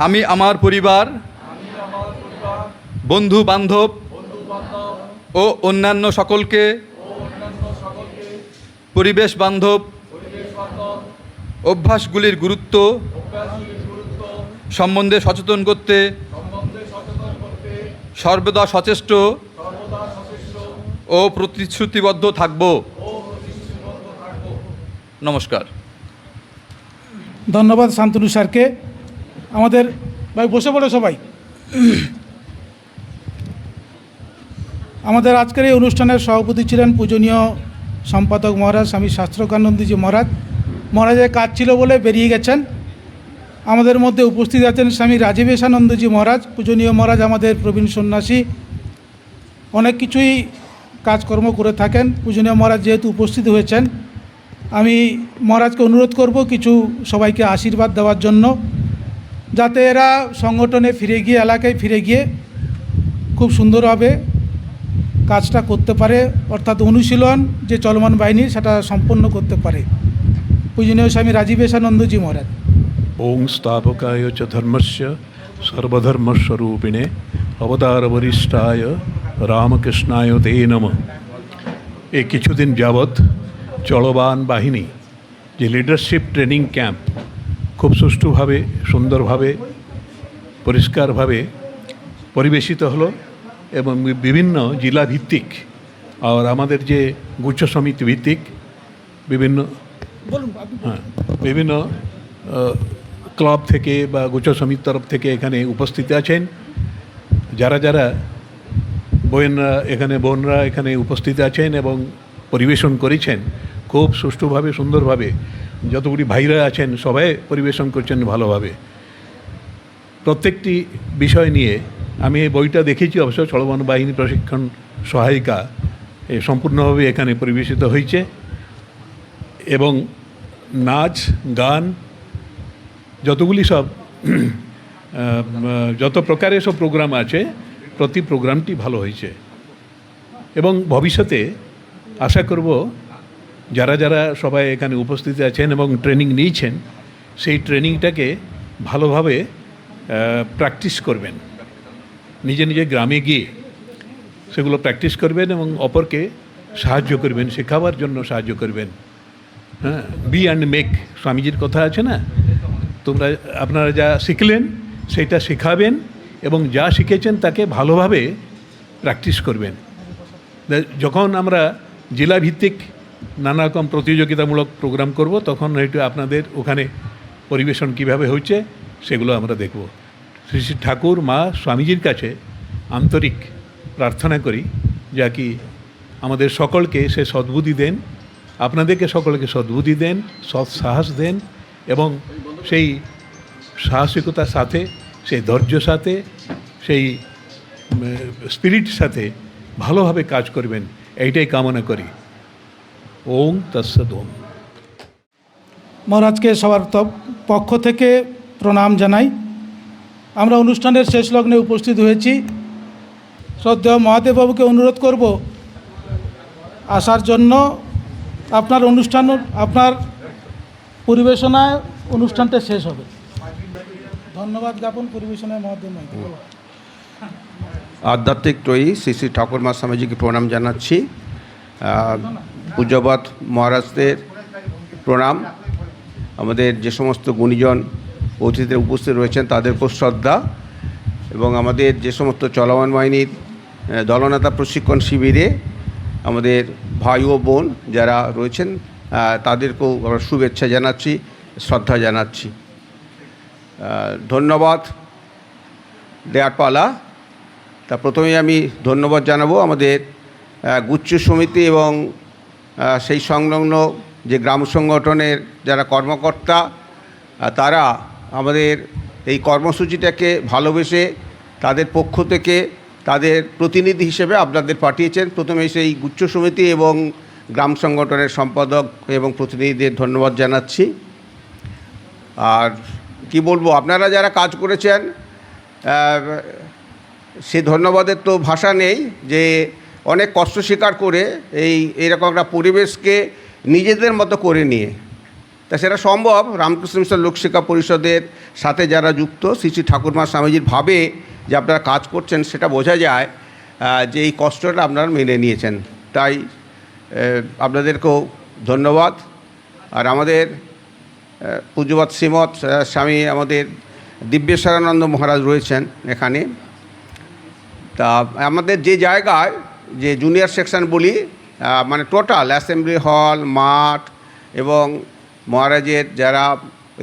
আমি আমার পরিবার, বন্ধু বান্ধব ও অন্যান্য সকলকে পরিবেশ বান্ধব অভ্যাসগুলির গুরুত্ব সম্বন্ধে সচেতন করতে সর্বদা সচেষ্ট ও প্রতিশ্রুতিবদ্ধ থাকব। নমস্কার। ধন্যবাদ শান্তনু স্যারকে। আমাদের ভাই বসে পড়ে সবাই। আমাদের আজকের এই অনুষ্ঠানের সভাপতি ছিলেন পূজনীয় সম্পাদক মহারাজ স্বামী শাস্ত্রকানন্দজি মহারাজ। মহারাজের কাজ ছিল বলে বেরিয়ে গেছেন। আমাদের মধ্যে উপস্থিত আছেন স্বামী রাজীবেশানন্দজি মহারাজ। পূজনীয় মহারাজ আমাদের প্রবীণ সন্ন্যাসী, অনেক কিছুই কাজকর্ম করে থাকেন। পূজনীয় মহারাজ যেহেতু উপস্থিত হয়েছেন, আমি মহারাজকে অনুরোধ করব কিছু সবাইকে আশীর্বাদ দেওয়ার জন্য, যাতে এরা সংগঠনে ফিরে গিয়ে, এলাকায় ফিরে গিয়ে খুব সুন্দরভাবে কাজটা করতে পারে, অর্থাৎ অনুশীলন যে চলমান বাহিনী সেটা সম্পন্ন করতে পারে। পূজনীয় স্বামী রাজীবেশানন্দজি মহারাজ। ওং স্থাপকায় চ ধর্মস্য সর্বধর্মস্বরূপিণে অবতারবরিষ্ঠায় রামকৃষ্ণায় তে নমঃ। এই কিছুদিন যাবৎ চলমান বাহিনী যে লিডারশিপ ট্রেনিং ক্যাম্প খুব সুষ্ঠুভাবে, সুন্দরভাবে, পরিষ্কারভাবে পরিবেশিত হলো এবং বিভিন্ন জেলা ভিত্তিক আর আমাদের যে গুচ্ছ সমিতি ভিত্তিক বিভিন্ন ক্লাব থেকে বা গুচ্ছ সমিতির তরফ থেকে এখানে উপস্থিত আছেন। যারা যারা বোনরা এখানে উপস্থিত আছেন এবং পরিবেশন করেছেন খুব সুষ্ঠুভাবে, সুন্দরভাবে। যতগুলি ভাইরা আছেন সবাই পরিবেশন করছেন ভালোভাবে। প্রত্যেকটি বিষয় নিয়ে আমি এই বইটা দেখেছি, অবশ্য চলমান বাহিনী প্রশিক্ষণ সহায়িকা সম্পূর্ণভাবে এখানে পরিবেশিত হয়েছে এবং নাচ, গান, যতগুলি সব যত প্রকারের সব প্রোগ্রাম আছে, প্রতি প্রোগ্রামটি ভালো হয়েছে এবং ভবিষ্যতে আশা করব যারা যারা সবাই এখানে উপস্থিত আছেন এবং ট্রেনিং নিয়েছেন, সেই ট্রেনিংটাকে ভালোভাবে প্র্যাকটিস করবেন। নিজে নিজে গ্রামে গিয়ে সেগুলো প্র্যাকটিস করবেন এবং অপরকে সাহায্য করবেন, শেখাবার জন্য সাহায্য করবেন। হ্যাঁ, বি অ্যান্ড মেক, স্বামীজির কথা আছে না, আপনারা যা শিখলেন সেটা শেখাবেন এবং যা শিখেছেন তাকে ভালোভাবে প্র্যাকটিস করবেন। যখন আমরা জেলাভিত্তিক নানা রকম প্রতিযোগিতামূলক প্রোগ্রাম করব, তখন একটু আপনাদের ওখানে পরিবেশন কিভাবে হচ্ছে সেগুলো আমরা দেখব। শ্রী শ্রী ঠাকুর মা স্বামীজির কাছে আন্তরিক প্রার্থনা করি যা কি আমাদের সকলকে সে সদ্বুদ্ধি দেন, আপনাদেরকে সকলকে সদ্বুদ্ধি দেন, সৎ সাহস দেন এবং সেই সাহসিকতার সাথে, সেই ধৈর্যের সাথে, সেই স্পিরিট সাথে ভালোভাবে কাজ করবেন, এইটাই কামনা করি। ওম তৎসৎ। ওম। মহারাজকে সবার পক্ষ থেকে প্রণাম জানাই। আমরা অনুষ্ঠানের শেষ লগ্নে উপস্থিত হয়েছি। শ্রদ্ধেয় মহাদেববাবুকে অনুরোধ করব আসার জন্য। আপনার পরিবেশনায় অনুষ্ঠানটা শেষ হবে। ধন্যবাদ জ্ঞাপন পরিবেশনায় মহাদেব মাইতি। আধ্যাত্মিক ত্রয়ী শ্রী শ্রী ঠাকুরমা স্বামীজিকে প্রণাম জানাচ্ছি। পূজ্যপাত মহারাজদের প্রণাম। আমাদের যে সমস্ত গুণীজন অতিথিদের উপস্থিত রয়েছেন তাদের উপর শ্রদ্ধা এবং আমাদের যে সমস্ত চলমান বাহিনীর দলনেতা প্রশিক্ষণ শিবিরে আমাদের ভাই ও বোন যারা রয়েছেন তাদেরকেও আমরা শুভেচ্ছা জানাচ্ছি, শ্রদ্ধা জানাচ্ছি। ধন্যবাদ দেয়ার পালা। তা প্রথমেই আমি ধন্যবাদ জানাবো আমাদের গুচ্ছ সমিতি এবং সেই সংলগ্ন যে গ্রাম সংগঠনের যারা কর্মকর্তা, তারা আমাদের এই কর্মসূচিটাকে ভালোবেসে তাদের পক্ষ থেকে তাদের প্রতিনিধি হিসেবে আপনাদের পাঠিয়েছেন। প্রথমে সেই গুচ্ছ সমিতি এবং গ্রাম সংগঠনের সম্পাদক এবং প্রতিনিধিদের ধন্যবাদ জানাচ্ছি। আর কি বলবো, আপনারা যারা কাজ করেছেন সে ধন্যবাদের তো ভাষা নেই, যে অনেক কষ্ট স্বীকার করে এইরকম একটা পরিবেশকে নিজেদের মতো করে নিয়ে, তা সেটা সম্ভব রামকৃষ্ণ মিশন লোকশিক্ষা পরিষদের সাথে যারা যুক্ত, শ্রী শ্রী ঠাকুরমা স্বামীজির ভাবে যে আপনারা কাজ করছেন সেটা বোঝা যায় যে এই কষ্টটা আপনারা মেনে নিয়েছেন। তাই আপনাদেরকেও ধন্যবাদ। আর আমাদের পূজ্যপাত শ্রীমৎ স্বামী আমাদের দিব্যেশ্বরানন্দ মহারাজ রয়েছেন এখানে। তা আমাদের যে জায়গায় যে জুনিয়র সেকশন বলি, মানে টোটাল অ্যাসেম্বলি হল, মাঠ এবং মহারাজের যারা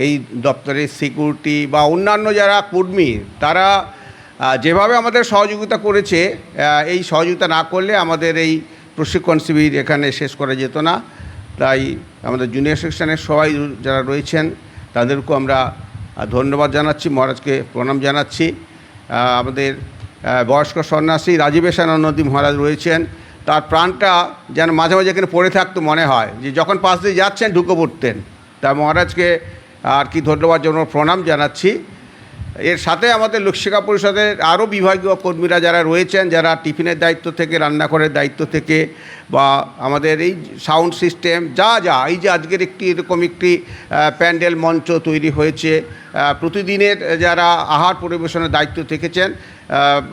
এই দপ্তরের সিকিউরিটি বা অন্যান্য যারা কর্মী, তারা যেভাবে আমাদের সহযোগিতা করেছে, এই সহযোগিতা না করলে আমাদের এই প্রশিক্ষণ শিবির এখানে শেষ করা যেত না। তাই আমাদের জুনিয়র সেকশনের সবাই যারা রয়েছেন তাদেরকেও আমরা ধন্যবাদ জানাচ্ছি, মহারাজকে প্রণাম জানাচ্ছি। আমাদের বয়স্ক সন্ন্যাসী রাজীবেশানন্দী মহারাজ রয়েছেন, তার প্রাণটা যেন মাঝে মাঝে এখানে পড়ে থাকতো, মনে হয় যে যখন পাশ দিয়ে যাচ্ছেন ঢুকে পড়তেন। তা মহারাজকে আর কি ধন্যবাদ জানানোর প্রণাম জানাচ্ছি। এর সাথে আমাদের লোকশিক্ষা পরিষদের আরও বিভাগীয় কর্মীরা যারা রয়েছেন, যারা টিফিনের দায়িত্ব থেকে, রান্নাঘরের দায়িত্ব থেকে, বা আমাদের এই সাউন্ড সিস্টেম যা এই যে আজকের এরকম একটি প্যান্ডেল মঞ্চ তৈরি হয়েছে, প্রতিদিনের যারা আহার পরিবেশনের দায়িত্ব থেকেছেন,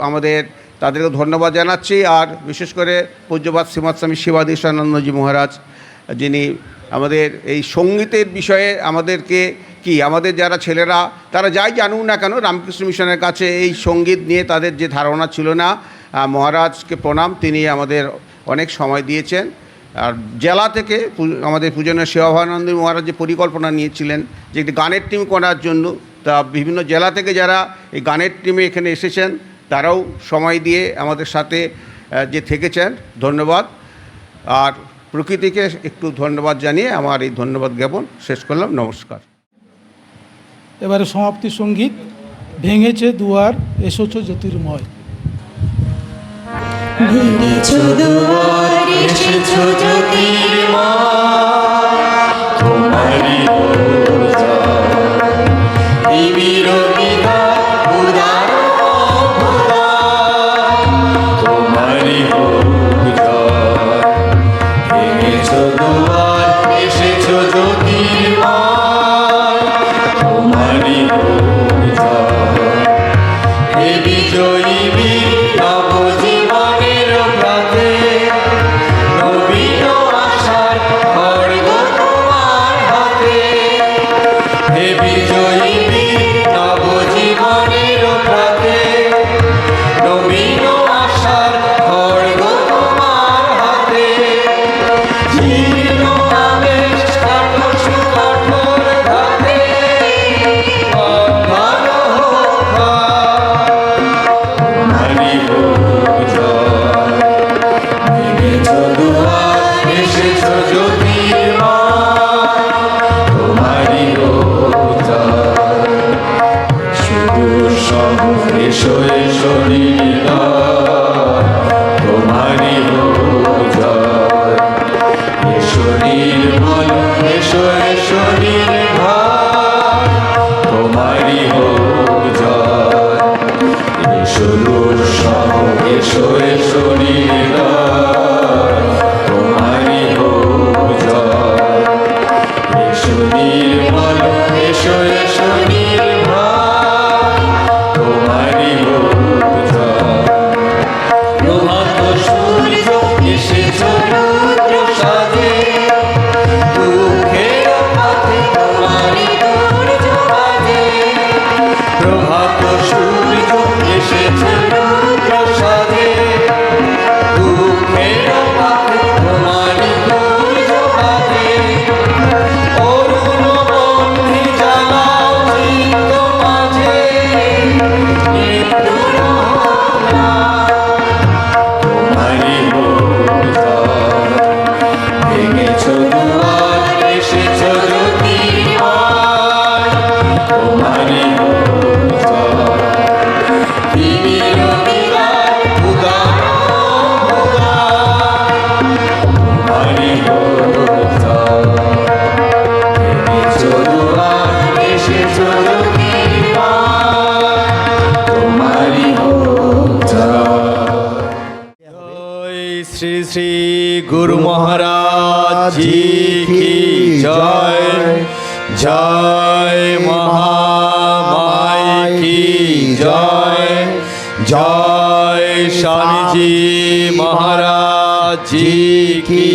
আমাদের তাদেরকে ধন্যবাদ জানাচ্ছি। আর বিশেষ করে পূজ্যপাত শ্রীমৎ স্বামী শিবাদিশানন্দজি মহারাজ, যিনি আমাদের এই সঙ্গীতের বিষয়ে আমাদেরকে আমাদের যারা ছেলেরা তারা যাই জানুক না কেন, রামকৃষ্ণ মিশনের কাছে এই সঙ্গীত নিয়ে তাদের যে ধারণা ছিল না, মহারাজকে প্রণাম, তিনি আমাদের অনেক সময় দিয়েছেন। আর জেলা থেকে আমাদের পূজনীয় সেবাভানন্দ মহারাজ যে পরিকল্পনা নিয়েছিলেন যে একটি গানের টিম করার জন্য, তা বিভিন্ন জেলা থেকে যারা এই গানের টিমে এখানে এসেছেন তারাও সময় দিয়ে আমাদের সাথে যে থেকেছেন, ধন্যবাদ। আর প্রকৃতিকে একটু ধন্যবাদ জানিয়ে আমার এই ধন্যবাদ জ্ঞাপন শেষ করলাম। নমস্কার। এবারে সমাপ্তি সঙ্গীত, ভেঙেছে দুয়ার এসেছো জ্যোতির্ময়। ভেঙেছো দুয়ার এসেছো জ্যোতির্ময়, তোমারি নিবিড় বিধান উদার অভুদায়, তোমারি ভেঙেছো দুয়ার এসেছো জ্যোতির্ময়, তোমারি হে বিজয়ী বীর নবজীবনের জ্যোতির্ময় তোমারই জয় সুদূর শহর এসো এসো নির্ভয় তোমারই জয় এসো নির্মল এসো এসো নির্ভয় তোমারই জয় এসো দূর শহর এসো এসো নির্ভয় তোমারই জয় এসো নির্মল এসো এসো নির্ভয় তোমারই জয় প্রভাত সূর্য এসেছো রুদ্র সাজে দুঃখের পথে তোমারই দুর্য বাজে প্রভাত সূর্য এসেছে রুদ্র সাজে দুঃখের পথে তোমারই দুর্য বাজে অরুণ বন্ধি জ্বালাও চিত্ত মাঝে মৃত্যুর হোমনা তোমারই জয় ভেঙেছো দুয়ার এসেছো জ্যোতির্ময় তোমারই জয় দিনের বিদায় উদার তোমারই জয় ভেঙেছো দুয়ার এসেছো জ্যোতির্ময় তোমারই জয় শ্রী শ্রী গুরু মহারাজ জি কি জয় জয় মহামাই কি জয় জয় স্বামীজি মহারাজ জি কি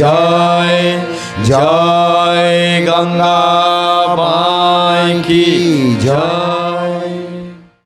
জয় জয় গঙ্গা মাই কি জয়।